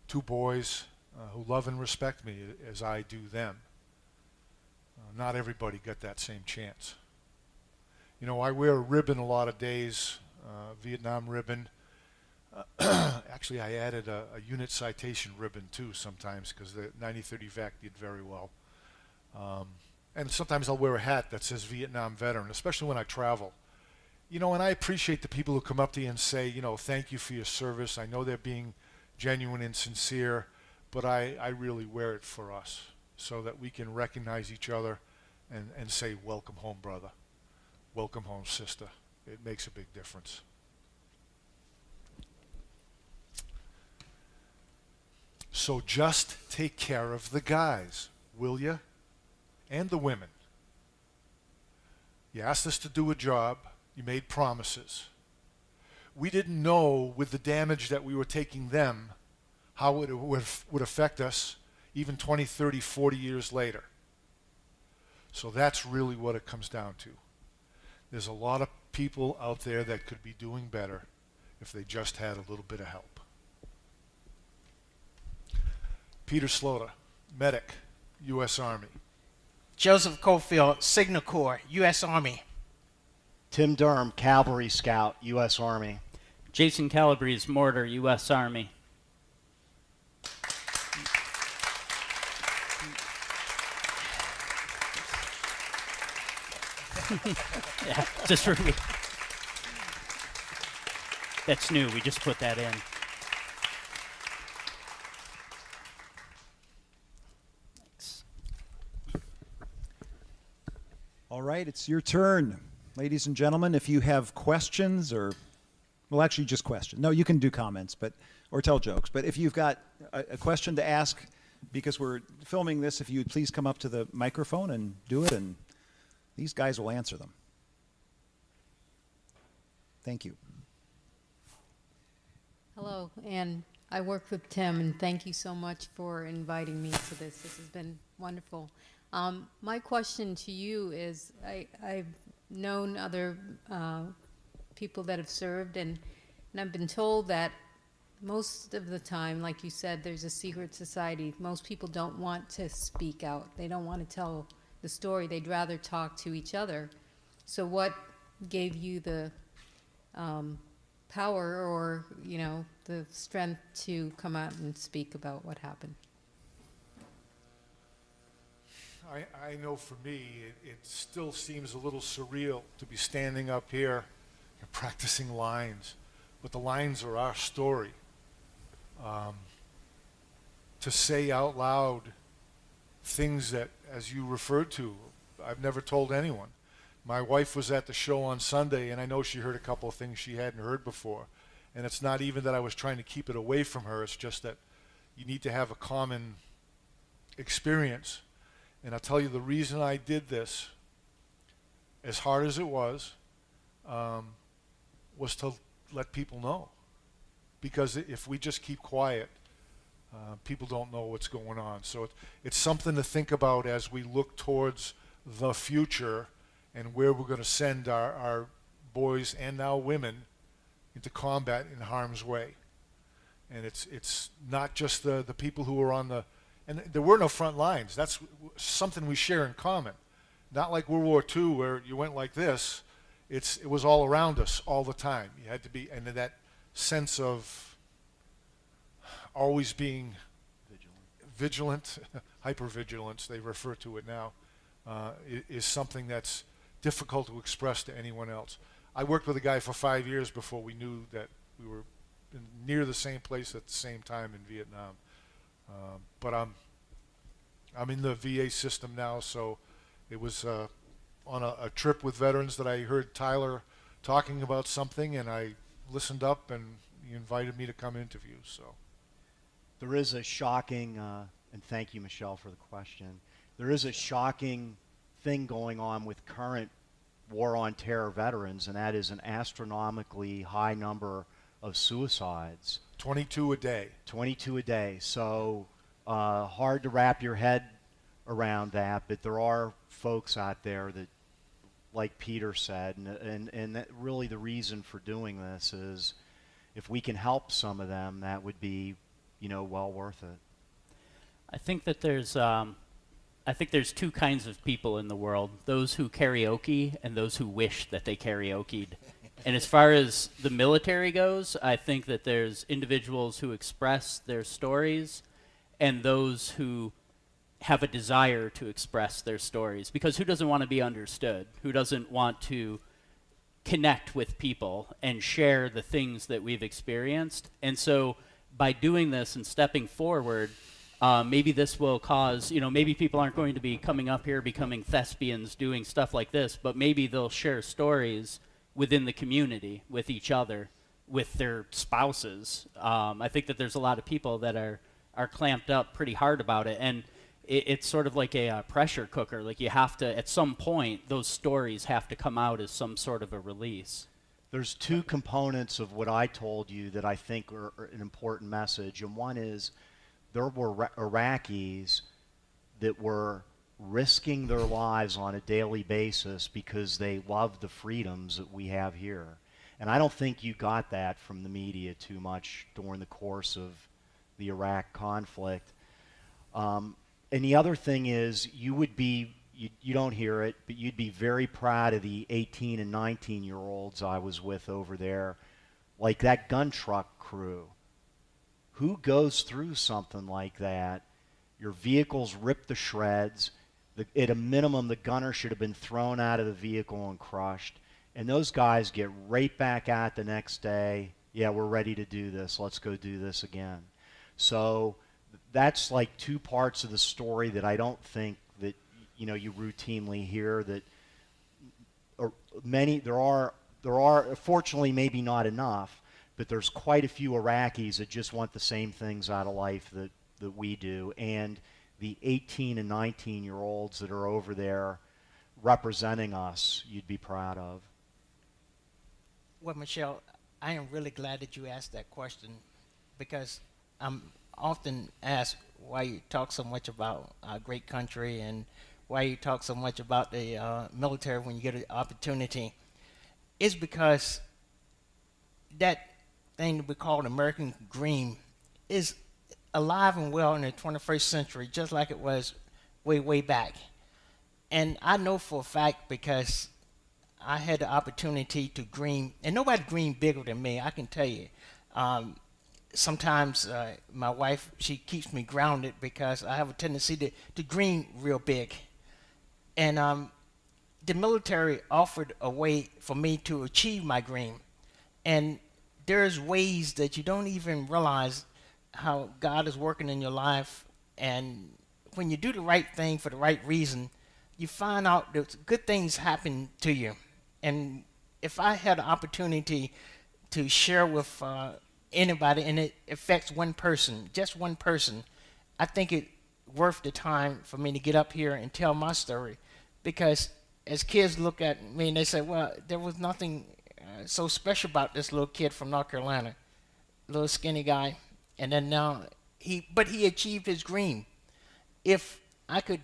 2 boys who love and respect me as I do them. Not everybody got that same chance. You know, I wear a ribbon a lot of days, Vietnam ribbon. Actually, I added a unit citation ribbon too sometimes because the 93rd evac did very well. And sometimes I'll wear a hat that says Vietnam veteran, especially when I travel. You know, and I appreciate the people who come up to you and say, you know, thank you for your service. I know they're being genuine and sincere, but I really wear it for us so that we can recognize each other and say, welcome home, brother. Welcome home, sister. It makes a big difference. So just take care of the guys, will you? And the women. You asked us to do a job. You made promises. We didn't know with the damage that we were taking them how it would affect us even 20, 30, 40 years later. So that's really what it comes down to. There's a lot of people out there that could be doing better if they just had a little bit of help. Peter Slota, medic, U.S. Army. Joseph Cofield, Signal Corps, U.S. Army. Tim Durham, Cavalry Scout, U.S. Army. Jason Calabrese, Mortar, U.S. Army. Yeah, just for me. That's new. We just put that in. Thanks. All right, it's your turn. Ladies and gentlemen, if you have questions or, well, actually just questions. No, you can do comments, or tell jokes. But if you've got a question to ask, because we're filming this, if you would please come up to the microphone and do it, and these guys will answer them. Thank you. Hello, and I work with Tim, and thank you so much for inviting me to this. This has been wonderful. My question to you is, I've known other people that have served, and I've been told that most of the time, like you said, there's a secret society. Most people don't want to speak out. They don't want to tell the story. They'd rather talk to each other. So what gave you the power, or, you know, the strength to come out and speak about what happened? I know for me, it still seems a little surreal to be standing up here and practicing lines, but the lines are our story. To say out loud things that, as you referred to, I've never told anyone. My wife was at the show on Sunday, and I know she heard a couple of things she hadn't heard before. And it's not even that I was trying to keep it away from her, it's just that you need to have a common experience. And I'll tell you, the reason I did this, as hard as it was to let people know. Because if we just keep quiet, people don't know what's going on. So it's something to think about as we look towards the future and where we're going to send our boys and now women into combat in harm's way. And it's not just the people who are on the, and there were no front lines. That's something we share in common. Not like World War II where you went like this. It was all around us all the time. You had to be, and that sense of always being vigilant, hypervigilance, they refer to it now, is something that's difficult to express to anyone else. I worked with a guy for 5 years before we knew that we were near the same place at the same time in Vietnam. But I'm in the VA system now, so it was on a trip with veterans that I heard Tyler talking about something, and I listened up, and he invited me to come interview. So There is a shocking, and thank you, Michelle, for the question. There is a shocking thing going on with current war on terror veterans, and that is an astronomically high number of suicides. 22 a day. 22 a day. So hard to wrap your head around that, but there are folks out there that, like Peter said, and that really the reason for doing this is if we can help some of them, that would be, you know, well worth it. I think that there's two kinds of people in the world: those who karaoke and those who wish that they karaoke'd. And as far as the military goes, I think that there's individuals who express their stories and those who have a desire to express their stories. Because who doesn't want to be understood? Who doesn't want to connect with people and share the things that we've experienced? And so by doing this and stepping forward, maybe this will cause, you know, maybe people aren't going to be coming up here becoming thespians doing stuff like this, but maybe they'll share stories within the community with each other, with their spouses. I think that there's a lot of people that are clamped up pretty hard about it, and it's sort of like a pressure cooker. Like you have to, at some point, those stories have to come out as some sort of a release. There's two components of what I told you that I think are an important message, and one is there were Iraqis that were risking their lives on a daily basis because they love the freedoms that we have here. And I don't think you got that from the media too much during the course of the Iraq conflict. And the other thing is you would be, you don't hear it, but you'd be very proud of the 18 and 19-year-olds I was with over there, like that gun truck crew. Who goes through something like that? Your vehicle's ripped to shreds. At a minimum, the gunner should have been thrown out of the vehicle and crushed. And those guys get right back at the next day. Yeah, we're ready to do this. Let's go do this again. So that's like two parts of the story that I don't think that, you know, you routinely hear. That there are fortunately maybe not enough, but there's quite a few Iraqis that just want the same things out of life that we do. And the 18 and 19-year-olds that are over there representing us, you'd be proud of. Well, Michelle, I am really glad that you asked that question, because I'm often asked why you talk so much about our great country and why you talk so much about the military when you get an opportunity. It's because that thing that we call the American dream is alive and well in the 21st century, just like it was way, way back. And I know for a fact because I had the opportunity to dream, and nobody dreamed bigger than me, I can tell you. Sometimes my wife, she keeps me grounded because I have a tendency to dream real big. And the military offered a way for me to achieve my dream. And there's ways that you don't even realize how God is working in your life. And when you do the right thing for the right reason, you find out that good things happen to you. And if I had an opportunity to share with anybody and it affects one person, just one person, I think it's worth the time for me to get up here and tell my story. Because as kids look at me and they say, well, there was nothing so special about this little kid from North Carolina, little skinny guy, and then now he achieved his dream. If I could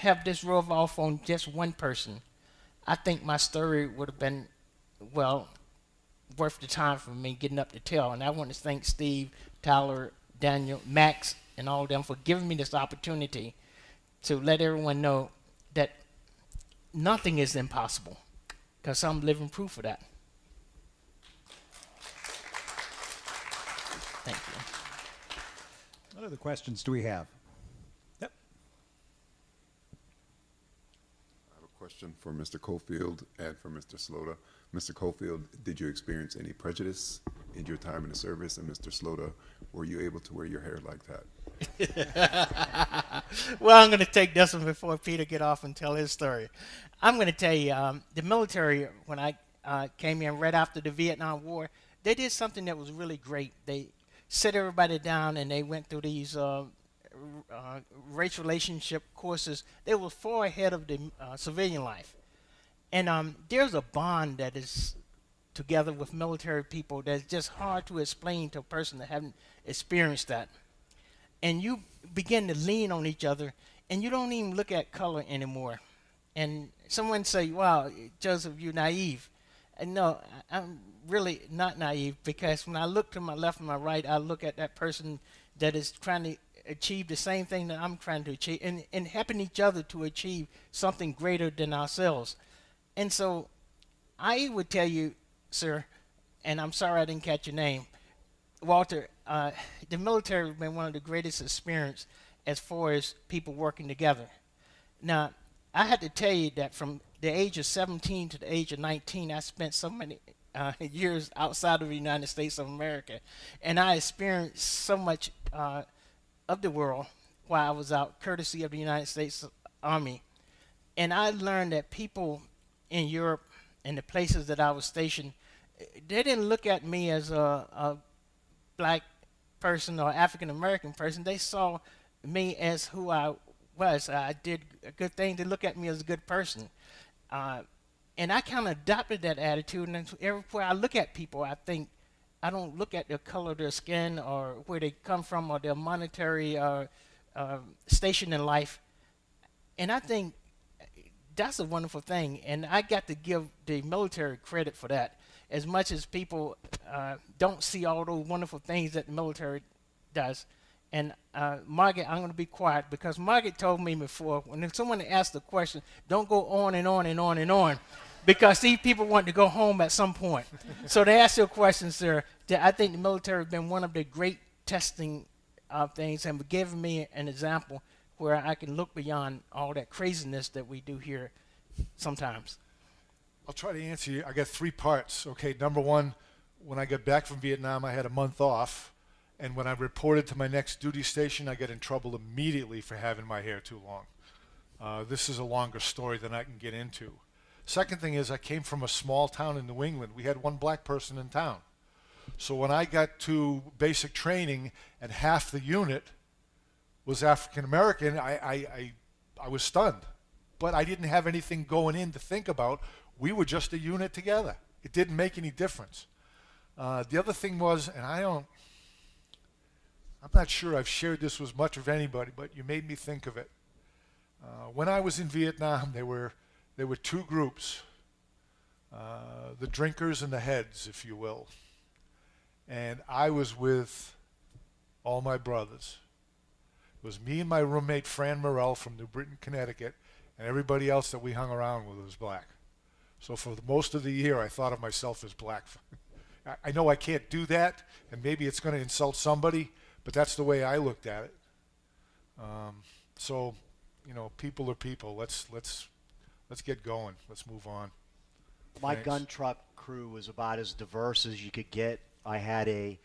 have this rub off on just one person, I think my story would have been, well, worth the time for me getting up to tell. And I want to thank Steve, Tyler, Daniel, Max, and all of them for giving me this opportunity to let everyone know that nothing is impossible, because I'm living proof of that. Thank you. What other questions do we have? Yep. I have a question for Mr. Cofield and for Mr. Slota. Mr. Cofield, did you experience any prejudice in your time in the service? And Mr. Slota, were you able to wear your hair like that? Well, I'm going to take this one before Peter get off and tell his story. I'm going to tell you, the military, when I came in right after the Vietnam War, they did something that was really great. They set everybody down and they went through these race relationship courses. They were far ahead of the civilian life. And there's a bond that is together with military people that's just hard to explain to a person that haven't experienced that. And you begin to lean on each other, and you don't even look at color anymore. And someone say, wow, Joseph, you're naive. And no, I'm really not naive, because when I look to my left and my right, I look at that person that is trying to achieve the same thing that I'm trying to achieve, and helping each other to achieve something greater than ourselves. And so I would tell you, sir, and I'm sorry I didn't catch your name, Walter, the military has been one of the greatest experiences as far as people working together. Now, I had to tell you that from the age of 17 to the age of 19, I spent so many years outside of the United States of America, and I experienced so much of the world while I was out, courtesy of the United States Army. And I learned that people in Europe and the places that I was stationed, they didn't look at me as a black person or African American person. They saw me as who I was. I did a good thing. They look at me as a good person. And I kind of adopted that attitude. And everywhere I look at people, I think I don't look at the color of their skin or where they come from or their monetary station in life. And I think that's a wonderful thing. And I got to give the military credit for that. As much as people don't see all those wonderful things that the military does. And Margaret, I'm going to be quiet, because Margaret told me before, when someone asks a question, don't go on and on and on and on, because these people want to go home at some point. So to ask your questions, sir, I think the military has been one of the great testing things, and given me an example where I can look beyond all that craziness that we do here sometimes. I'll try to answer you. I got 3 parts. Okay, number one, when I got back from Vietnam, I had a month off. And when I reported to my next duty station, I got in trouble immediately for having my hair too long. This is a longer story than I can get into. Second thing is, I came from a small town in New England. We had one black person in town. So when I got to basic training and half the unit was African American, I was stunned. But I didn't have anything going in to think about. We were just a unit together. It didn't make any difference. The other thing was, and I I'm not sure I've shared this with much of anybody, but you made me think of it. When I was in Vietnam, there were two groups, the drinkers and the heads, if you will. And I was with all my brothers. It was me and my roommate, Fran Morell from New Britain, Connecticut, and everybody else that we hung around with was black. So for most of the year, I thought of myself as black. I know I can't do that, and maybe it's going to insult somebody, but that's the way I looked at it. So, you know, people are people. Let's get going. Let's move on. My Thanks. gun truck crew was about as diverse as you could get. I had a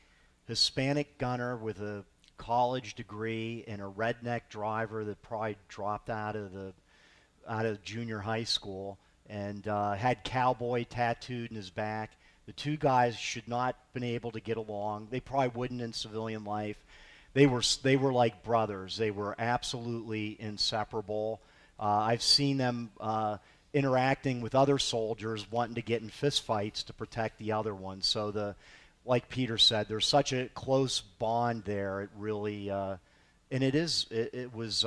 Hispanic gunner with a college degree and a redneck driver that probably dropped out of junior high school, and had cowboy tattooed in his back. The two guys should not been able to get along. They probably wouldn't in civilian life. They were like brothers. They were absolutely inseparable. I've seen them interacting with other soldiers, wanting to get in fist fights to protect the other one. So like Peter said, there's such a close bond there. It really, and it was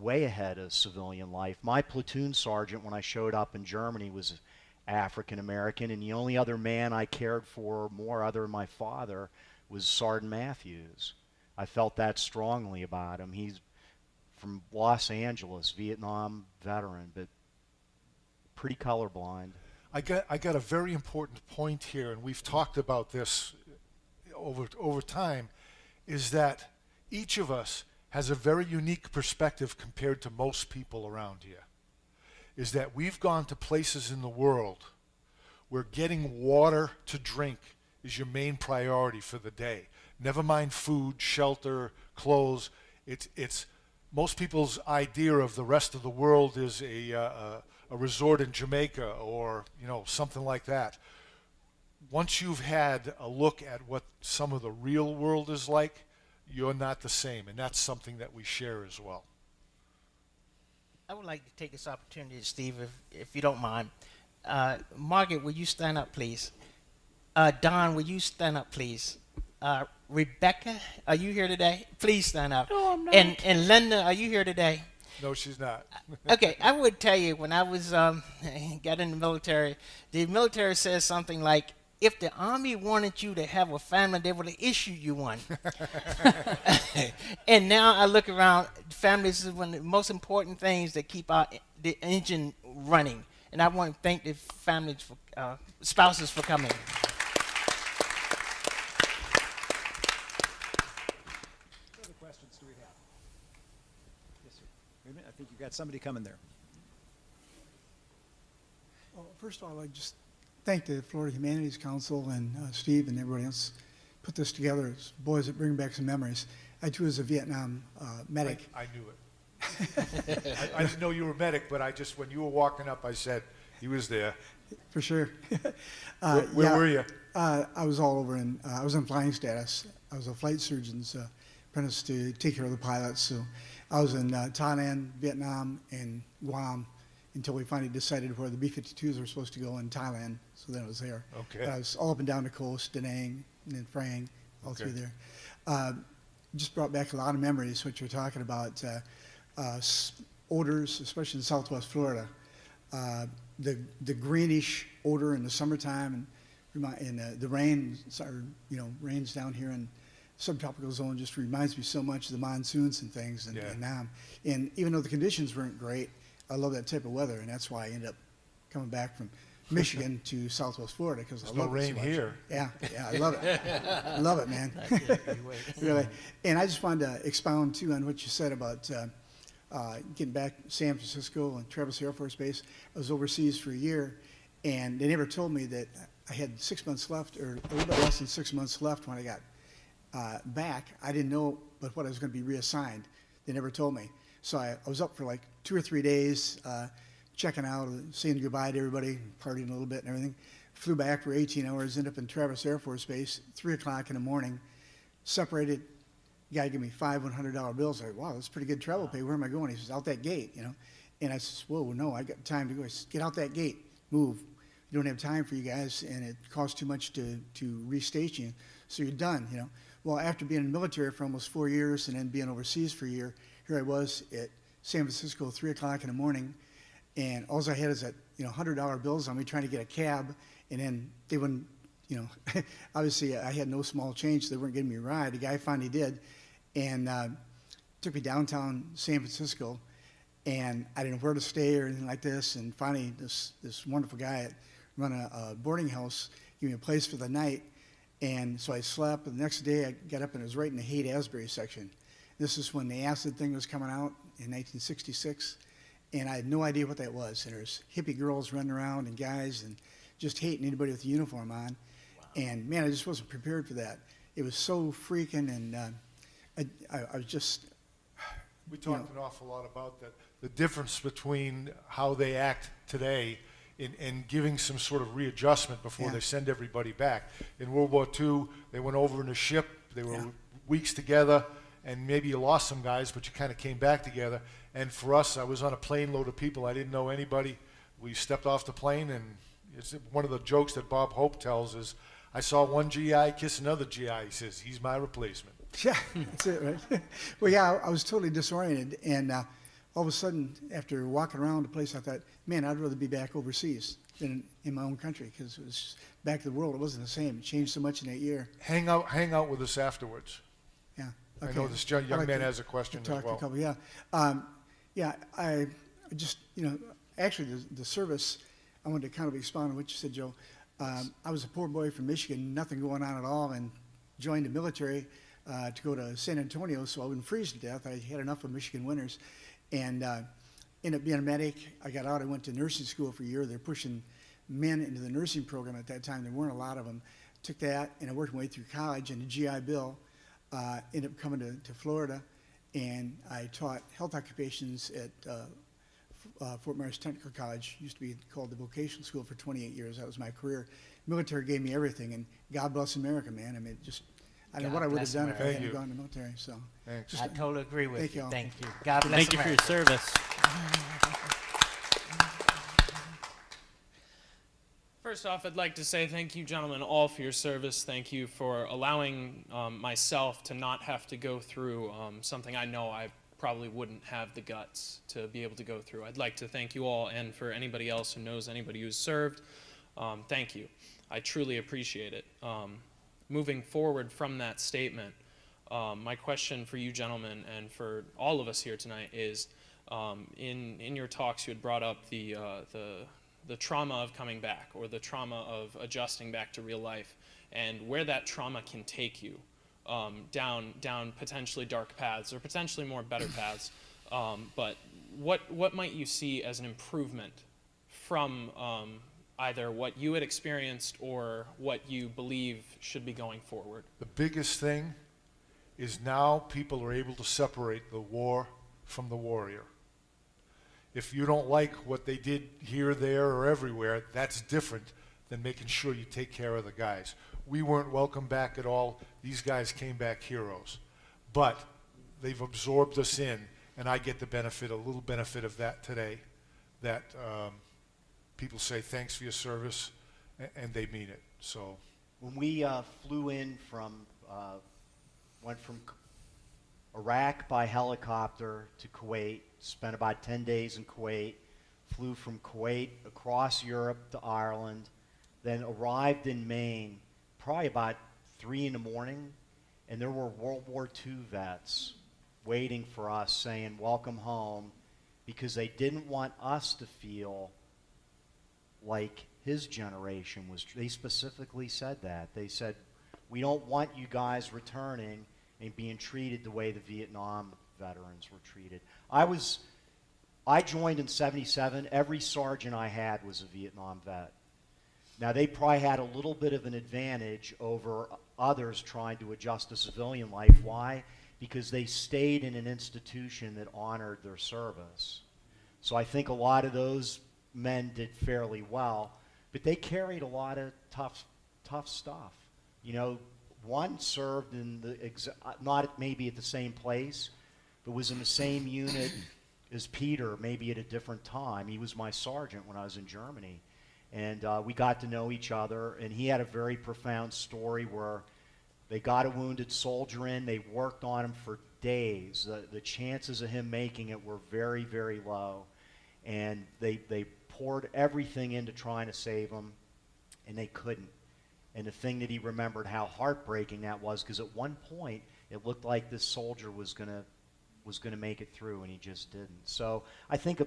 way ahead of civilian life. My platoon sergeant, when I showed up in Germany, was African American, and the only other man I cared for more other than my father was Sergeant Matthews. I felt that strongly about him. He's from Los Angeles, Vietnam veteran, but pretty colorblind. I got a very important point here, and we've talked about this over time, is that each of us has a very unique perspective compared to most people around here. Is that we've gone to places in the world where getting water to drink is your main priority for the day. Never mind food, shelter, clothes. It's most people's idea of the rest of the world is a resort in Jamaica or, you know, something like that. Once you've had a look at what some of the real world is like, you're not the same, and that's something that we share as well. I would like to take this opportunity, Steve, if you don't mind. Margaret, will you stand up, please? Don, will you stand up, please? Rebecca, are you here today? Please stand up. No, I'm not. And Linda, are you here today? No, she's not. Okay, I would tell you, when I was got in the military says something like, if the Army wanted you to have a family, they would have issued you one. And now I look around, families is one of the most important things that keep the engine running. And I want to thank the families, spouses for coming. What other questions do we have? Yes, sir. Wait a minute, I think you've got somebody coming there. Well, first of all, I'd just thank the Florida Humanities Council and Steve and everybody else put this together. It's boys that bring back some memories. I too was a Vietnam medic. I knew it. I didn't know you were a medic, but when you were walking up, I said, he was there. For sure. Where were you? I was all over I was in flying status. I was a flight surgeon's apprentice to take care of the pilots. So I was in Thailand, Vietnam, and Guam until we finally decided where the B-52s were supposed to go in Thailand. So then I was there. Okay. But I was all up and down the coast, Da Nang, and then Phraeng, all through there. Just brought back a lot of memories, what you're talking about. Odors, especially in Southwest Florida. The greenish odor in the summertime, and the rain, rains down here in subtropical zone just reminds me so much of the monsoons and things in Nam. And even though the conditions weren't great, I love that type of weather, and that's why I ended up coming back from Michigan to Southwest Florida, because I love no it so rain much. here. Yeah, I love it. I love it, man. Really. And I just wanted to expound too on what you said about getting back to San Francisco and Travis Air Force Base. I was overseas for a year, and they never told me that I had 6 months left, or a little bit less than 6 months left when I got back. I didn't know but what I was going to be reassigned. They never told me. So I was up for like 2 or 3 days, checking out, saying goodbye to everybody, partying a little bit and everything. Flew back for 18 hours, ended up in Travis Air Force Base, 3 o'clock in the morning, separated. Guy gave me $5 $100 bills. I said, wow, that's pretty good travel pay. Where am I going? He says, out that gate, And I said, whoa, no, I got time to go. He says, get out that gate, move. You don't have time for you guys, and it costs too much to restate you, so you're done, Well, after being in the military for almost 4 years and then being overseas for a year, here I was at San Francisco, 3 o'clock in the morning, and all I had is that, $100 bills on me trying to get a cab, and then they wouldn't, obviously I had no small change, so they weren't giving me a ride. The guy finally did, and took me downtown San Francisco, and I didn't know where to stay or anything like this, and finally this wonderful guy run a boarding house, gave me a place for the night, and so I slept, and the next day I got up and it was right in the Haight-Ashbury section. This is when the acid thing was coming out in 1966, and I had no idea what that was. And there's hippie girls running around and guys and just hating anybody with a uniform on. Wow. And man, I just wasn't prepared for that. It was so freaking, and I was just. We talked an awful lot about that, the difference between how they act today in giving some sort of readjustment before they send everybody back. In World War II, they went over in a ship, they were weeks together, and maybe you lost some guys, but you kind of came back together. And for us, I was on a plane load of people. I didn't know anybody. We stepped off the plane, and it's one of the jokes that Bob Hope tells is, I saw one GI kiss another GI. He says, he's my replacement. Yeah, that's it, right? Well, yeah, I was totally disoriented, and all of a sudden, after walking around the place, I thought, man, I'd rather be back overseas than in my own country, because it was back to the world. It wasn't the same. It changed so much in that year. Hang out with us afterwards. Yeah. Okay. I know this young man has a question as well. I just, actually the service, I wanted to kind of expound on what you said, Joe. I was a poor boy from Michigan, nothing going on at all, and joined the military to go to San Antonio so I wouldn't freeze to death. I had enough of Michigan winters, and ended up being a medic. I got out, I went to nursing school for a year. They're pushing men into the nursing program at that time. There weren't a lot of them. Took that, and I worked my way through college, and the GI Bill. Ended up coming to Florida, and I taught health occupations at Fort Myers Technical College. Used to be called the vocational school for 28 years. That was my career. Military gave me everything, and God bless America, man. I mean, I don't know what I would have done if I hadn't gone to the military. So, thanks. I totally agree with you. you all. Thank you. God bless Thank you for your service. First off, I'd like to say thank you, gentlemen, all for your service. Thank you for allowing myself to not have to go through something I know I probably wouldn't have the guts to be able to go through. I'd like to thank you all, and for anybody else who knows anybody who's served, thank you. I truly appreciate it. Moving forward from that statement, my question for you gentlemen and for all of us here tonight is, in your talks you had brought up the trauma of coming back, or the trauma of adjusting back to real life, and where that trauma can take you down potentially dark paths, or potentially more better paths. But what might you see as an improvement from either what you had experienced or what you believe should be going forward? The biggest thing is now people are able to separate the war from the warrior. If you don't like what they did here, there, or everywhere, that's different than making sure you take care of the guys. We weren't welcome back at all. These guys came back heroes. But they've absorbed us in, and I get the benefit, a little benefit of that today, that people say thanks for your service, and they mean it. So when we flew in went from Iraq by helicopter to Kuwait, spent about 10 days in Kuwait, flew from Kuwait across Europe to Ireland, then arrived in Maine probably about 3 in the morning, and there were World War II vets waiting for us saying, welcome home, because they didn't want us to feel like his generation was. They specifically said that. They said, we don't want you guys returning and being treated the way the Vietnam veterans were treated. I joined in '77. Every sergeant I had was a Vietnam vet. Now, they probably had a little bit of an advantage over others trying to adjust to civilian life. Why? Because they stayed in an institution that honored their service. So I think a lot of those men did fairly well, but they carried a lot of tough stuff. You know, one served in not maybe at the same place, but was in the same unit as Peter, maybe at a different time. He was my sergeant when I was in Germany. And we got to know each other, and he had a very profound story where They got a wounded soldier in. They worked on him for days. The chances of him making it were very, very low. And they poured everything into trying to save him, and they couldn't. And the thing that he remembered how heartbreaking that was, because at one point it looked like this soldier was gonna make it through, and he just didn't. So I think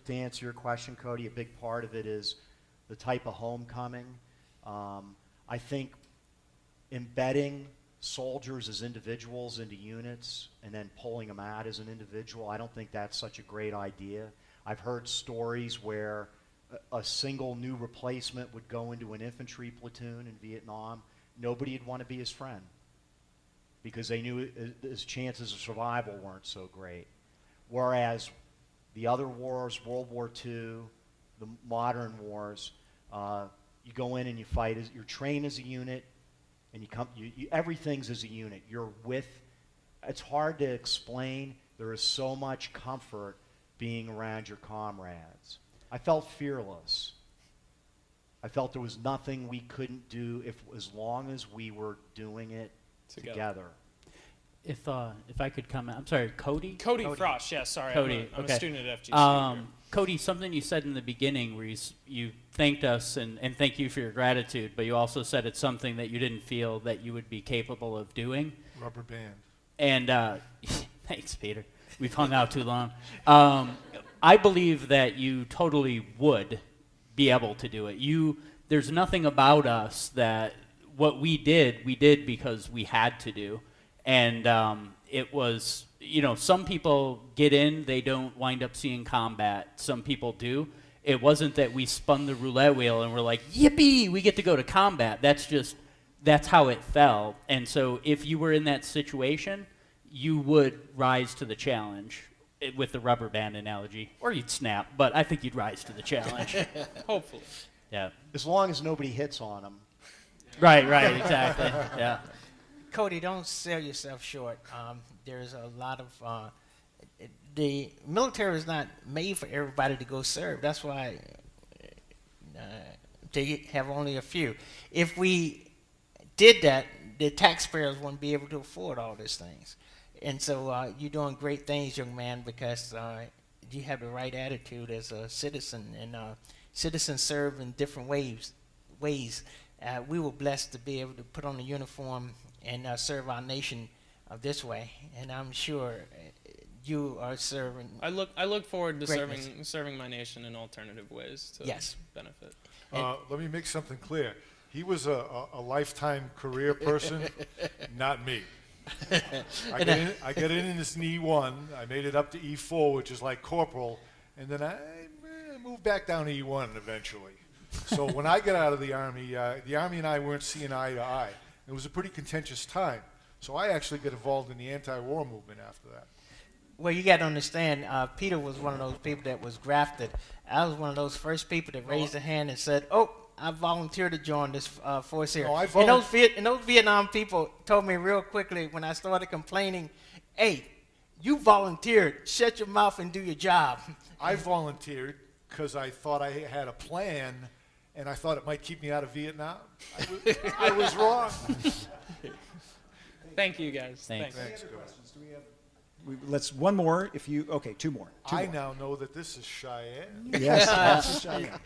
to answer your question, Cody, a big part of it is the type of homecoming. I think embedding soldiers as individuals into units and then pulling them out as an individual, I don't think that's such a great idea. I've heard stories where a single new replacement would go into an infantry platoon in Vietnam. Nobody would want to be his friend because they knew his chances of survival weren't so great. Whereas the other wars, World War II, the modern wars, you go in and you fight, you're trained as a unit, and everything's as a unit. You're with, it's hard to explain. There is so much comfort being around your comrades. I felt fearless. I felt there was nothing we couldn't do as long as we were doing it together. If I could comment, I'm sorry, Cody? Cody Frost, yeah, sorry. Cody, I'm okay. a student at FGC. here. Cody, something you said in the beginning where you thanked us and thank you for your gratitude, but you also said it's something that you didn't feel that you would be capable of doing. Rubber band. And thanks, Peter. We've hung out too long. I believe that you totally would be able to do it. There's nothing about us that what we did because we had to do. And it was, some people get in, they don't wind up seeing combat. Some people do. It wasn't that we spun the roulette wheel and we're like, yippee, we get to go to combat. That's how it fell. And so if you were in that situation, you would rise to the challenge with the rubber band analogy, or you'd snap, but I think you'd rise to the challenge. Hopefully. Yeah. As long as nobody hits on them. Right, exactly. Yeah. Cody, don't sell yourself short. There's a lot of the military is not made for everybody to go serve. That's why they have only a few. If we did that, the taxpayers wouldn't be able to afford all these things. And so you're doing great things, young man, because you have the right attitude as a citizen, and citizens serve in different ways. We were blessed to be able to put on a uniform and serve our nation this way, and I'm sure you are serving. I look forward to greatness. serving my nation in alternative ways to benefit. Let me make something clear. He was a lifetime career person, not me. I get in this E1. I made it up to E4, which is like corporal, and then I moved back down to E1 eventually. So when I got out of the Army and I weren't seeing eye to eye. It was a pretty contentious time. So I actually got involved in the anti-war movement after that. Well, you got to understand, Peter was one of those people that was grafted. I was one of those first people that raised a hand and said, "Oh, I volunteered to join this force here." No, and those Vietnam people told me real quickly when I started complaining, "Hey, you volunteered. Shut your mouth and do your job." I volunteered because I thought I had a plan, and I thought it might keep me out of Vietnam. I was wrong. Thank you, guys. Thanks. Thanks, Other guys. questions? Do we have? Let's one more. If you two more. I now know that this is Cheyenne. Yes, that's Cheyenne.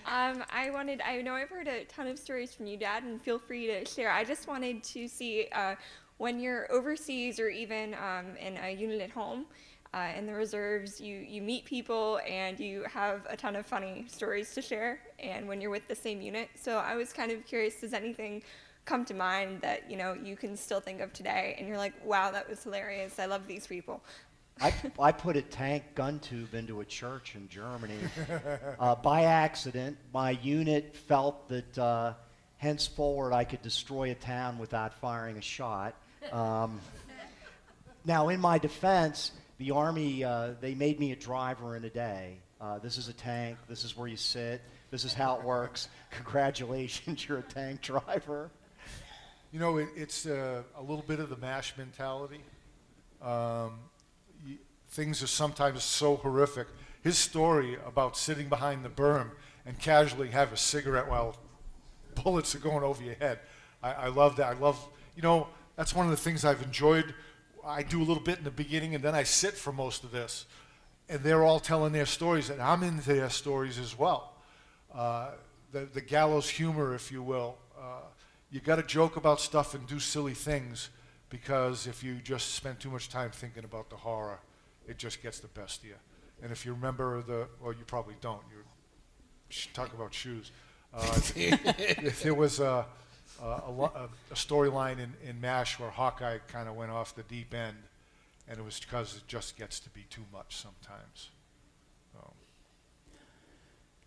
I know I've heard a ton of stories from you, Dad, and feel free to share. I just wanted to see when you're overseas or even in a unit at home, in the reserves, you meet people and you have a ton of funny stories to share, and when you're with the same unit. So I was kind of curious, does anything come to mind that you can still think of today and you're like, wow, that was hilarious, I love these people? I put a tank gun tube into a church in Germany. By accident, my unit felt that henceforward I could destroy a town without firing a shot. Now, in my defense, the Army, they made me a driver in a day. This is a tank. This is where you sit. This is how it works. Congratulations, you're a tank driver. You know, it's a little bit of the MASH mentality. Things are sometimes so horrific. His story about sitting behind the berm and casually have a cigarette while bullets are going over your head. I love that. I love, you know, that's one of the things I've enjoyed. I do a little bit in the beginning, and then I sit for most of this. And they're all telling their stories, and I'm into their stories as well. The gallows humor, if you will. You got to joke about stuff and do silly things, because if you just spend too much time thinking about the horror, it just gets the best of you. And if you remember well, you probably don't. You talk about shoes. There was a storyline in MASH where Hawkeye kind of went off the deep end, and it was because it just gets to be too much sometimes.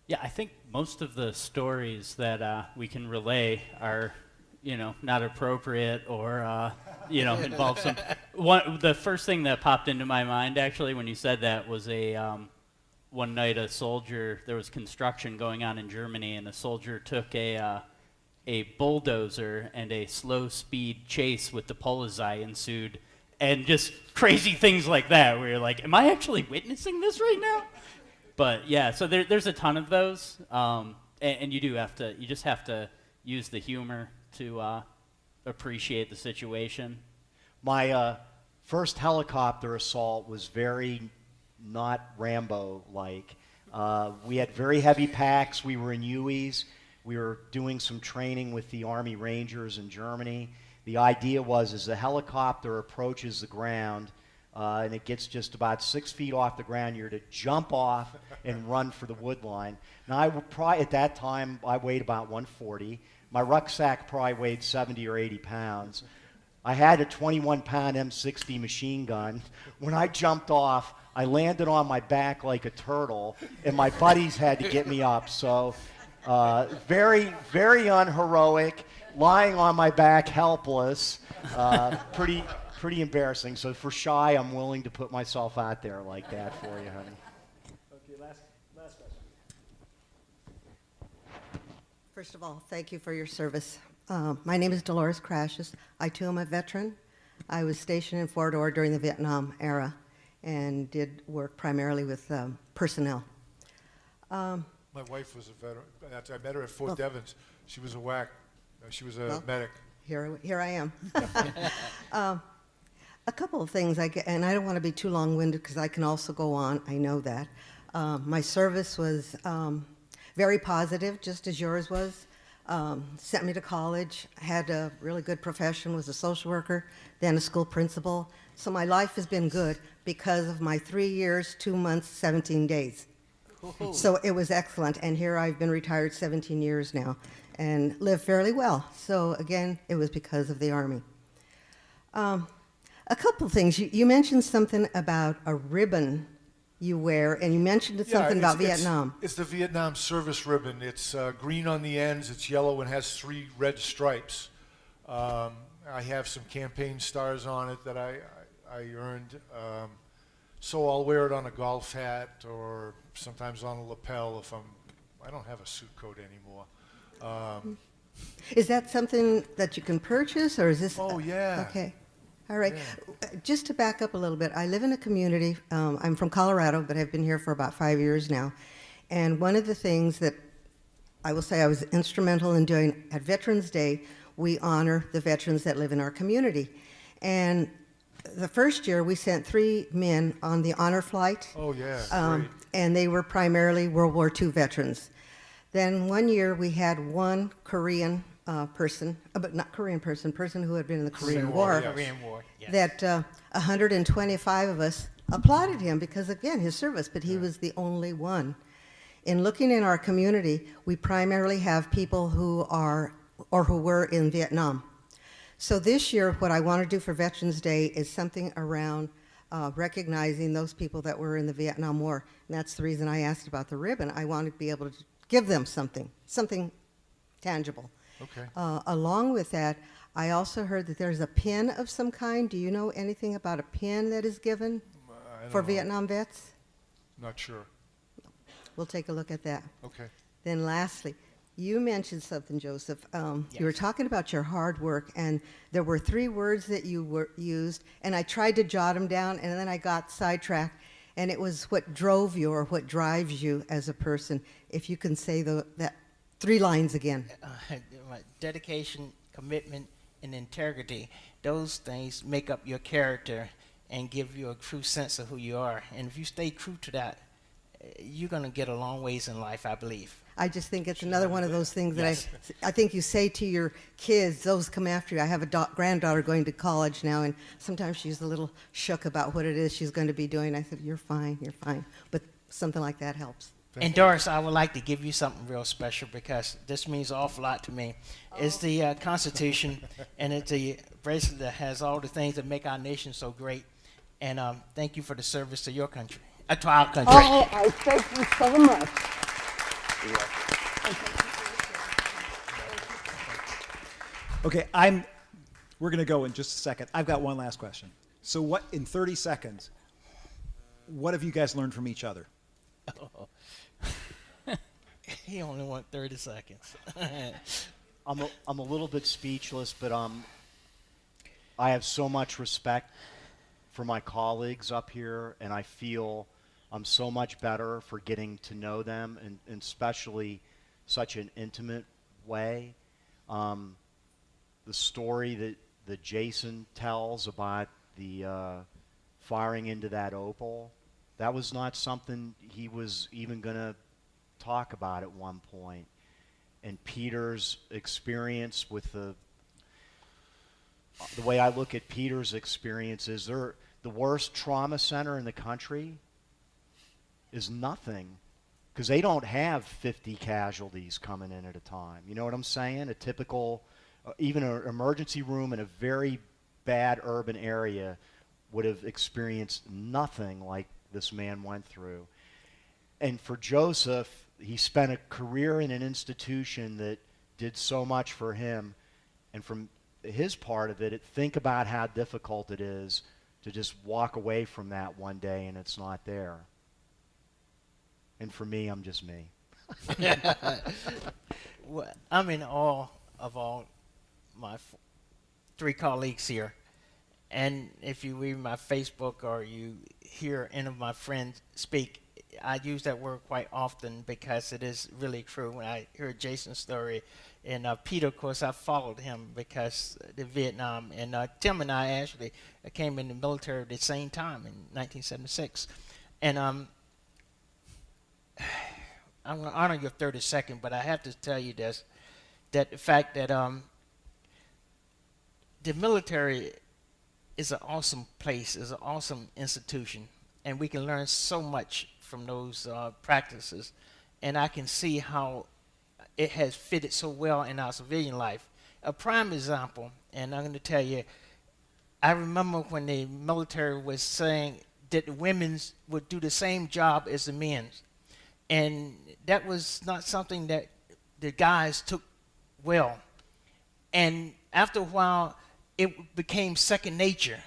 Yeah, I think most of the stories that we can relay are, not appropriate or, involve some. The first thing that popped into my mind, actually, when you said that was one night there was construction going on in Germany, and a soldier took a bulldozer, and a slow speed chase with the Polizei ensued, and just crazy things like that, where you're like, am I actually witnessing this right now? But yeah, so there's a ton of those, and you just have to use the humor to appreciate the situation. My first helicopter assault was very not Rambo-like. We had very heavy packs. We were in UEs. We were doing some training with the Army Rangers in Germany. The idea was, as the helicopter approaches the ground, and it gets just about 6 feet off the ground, you're to jump off and run for the wood line. Now, at that time, I weighed about 140. My rucksack probably weighed 70 or 80 pounds. I had a 21-pound M60 machine gun. When I jumped off, I landed on my back like a turtle, and my buddies had to get me up. So very, very unheroic, lying on my back helpless, pretty embarrassing. So for Shy, I'm willing to put myself out there like that for you, honey. Okay, last question. First of all, thank you for your service. My name is Dolores Crashes. I too am a veteran. I was stationed in Fort Ord during the Vietnam era and did work primarily with personnel. My wife was a veteran. I met her at Fort Devens. She was a WAC. She was a medic. Here I am. A couple of things, and I don't want to be too long-winded because I can also go on. I know that. My service was very positive, just as yours was. Sent me to college, had a really good profession, was a social worker, then a school principal. So my life has been good because of my 3 years, 2 months, 17 days. So it was excellent, and here I've been retired 17 years now and live fairly well. So again, it was because of the Army. A couple things. You mentioned something about a ribbon you wear, and you mentioned something about Vietnam. It's the Vietnam service ribbon. It's green on the ends, it's yellow, and has 3 red stripes. I have some campaign stars on it that I earned. So I'll wear it on a golf hat or sometimes on a lapel if I don't have a suit coat anymore. Is that something that you can purchase, or is this? Oh, yeah. Okay. All right. Yeah. Just to back up a little bit, I live in a community. I'm from Colorado, but I've been here for about 5 years now. And one of the things that I will say I was instrumental in doing at Veterans Day, we honor the veterans that live in our community. And the first year, we sent 3 men on the honor flight. Oh, yeah, great. And they were primarily World War II veterans. Then one year, we had one Korean person, but not Korean person who had been in the Korean War. Yes. Korean War, yes. That 125 of us applauded him because, again, his service, but he was the only one. In looking in our community, we primarily have people who are or who were in Vietnam. So this year, what I want to do for Veterans Day is something around recognizing those people that were in the Vietnam War. And that's the reason I asked about the ribbon. I want to be able to give them something tangible. Okay. Along with that, I also heard that there's a pin of some kind. Do you know anything about a pin that is given for Vietnam vets? Not sure. We'll take a look at that. Okay. Then lastly, you mentioned something, Joseph. You were talking about your hard work, and there were 3 words that you used, and I tried to jot them down, and then I got sidetracked, and it was what drove you or what drives you as a person. If you can say that 3 lines again. Dedication, commitment, and integrity, those things make up your character and give you a true sense of who you are. And if you stay true to that, you're going to get a long ways in life, I believe. I just think it's another one of those things that Yes. I think you say to your kids, those come after you. I have a granddaughter going to college now, and sometimes she's a little shook about what it is she's going to be doing. I said, you're fine. But something like that helps. And Doris, I would like to give you something real special because this means an awful lot to me. It's the Constitution, and it's a bracelet that has all the things that make our nation so great. And thank you for the service to your country, to our country. Oh, I thank you so much. Okay, we're going to go in just a second. I've got one last question. So what, in 30 seconds, what have you guys learned from each other? He only want 30 seconds. I'm a little bit speechless, but I have so much respect for my colleagues up here, and I feel I'm so much better for getting to know them, and especially such an intimate way. The story that Jason tells about the firing into that Opal, that was not something he was even going to talk about at one point. And Peter's experience with the way I look at Peter's experience is the worst trauma center in the country is nothing, because they don't have 50 casualties coming in at a time. You know what I'm saying? A typical, even an emergency room in a very bad urban area would have experienced nothing like this man went through. And for Joseph, he spent a career in an institution that did so much for him. And from his part of it, think about how difficult it is to just walk away from that one day and it's not there. And for me, I'm just me. Well, I'm in awe of all my three colleagues here. And if you read my Facebook or you hear any of my friends speak, I use that word quite often because it is really true. When I heard Jason's story, and Peter, of course, I followed him because the Vietnam, and Tim and I actually came in the military at the same time in 1976. And I'm going to honor your 32nd, but I have to tell you this, that the fact that the military is an awesome place, is an awesome institution, and we can learn so much from those practices. And I can see how it has fitted so well in our civilian life. A prime example, and I'm going to tell you, I remember when the military was saying that the women's would do the same job as the men's. And that was not something that the guys took well. And after a while, it became second nature.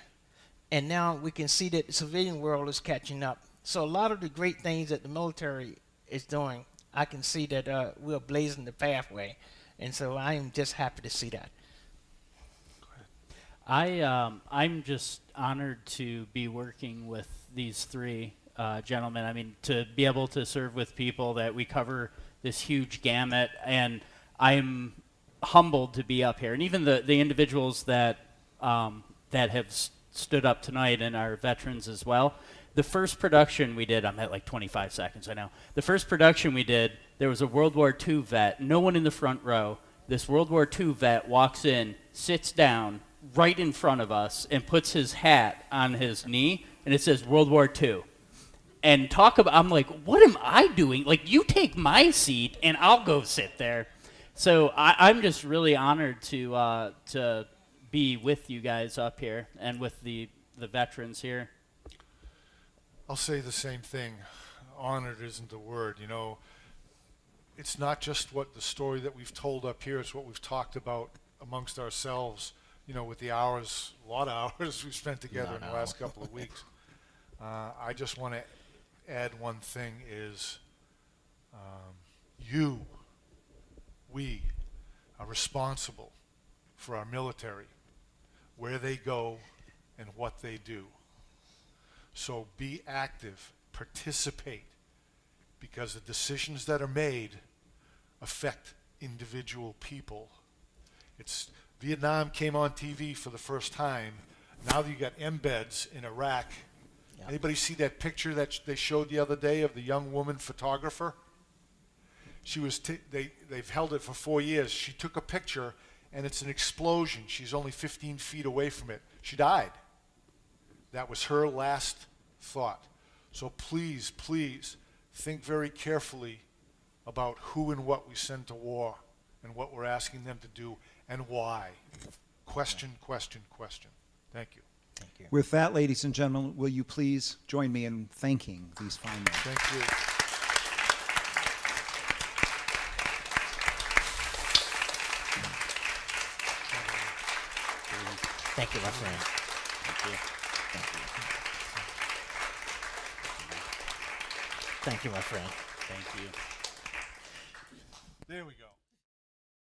And now we can see that the civilian world is catching up. So a lot of the great things that the military is doing, I can see that we're blazing the pathway. And so I am just happy to see that. I'm just honored to be working with these three gentlemen. I mean, to be able to serve with people that we cover this huge gamut, and I'm humbled to be up here. And even the individuals that have stood up tonight and are veterans as well. The first production we did, I'm at like 25 seconds, I know. The first production we did, there was a World War II vet, no one in the front row. This World War II vet walks in, sits down right in front of us, and puts his hat on his knee, and it says World War II. And talk about, I'm like, what am I doing? Like, you take my seat, and I'll go sit there. So I'm just really honored to be with you guys up here and with the veterans here. I'll say the same thing. Honored isn't the word, you know. It's not just what the story that we've told up here, it's what we've talked about amongst ourselves, you know, with the hours, a lot of hours we've spent together in the last couple of weeks. I just want to add one thing is we are responsible for our military, where they go and what they do. So be active, participate, because the decisions that are made affect individual people. Vietnam came on TV for the first time. Now that you got embeds in Iraq. Yeah. Anybody see that picture that they showed the other day of the young woman photographer? She was they've held it for 4 years. She took a picture, and it's an explosion. She's only 15 feet away from it. She died. That was her last thought. So please, please, think very carefully about who and what we send to war and what we're asking them to do and why. Question, question, question. Thank you. Thank you. With that, ladies and gentlemen, will you please join me in thanking these fine men? Thank you. Thank you, my friend. Thank you, my friend. Thank you. There we go.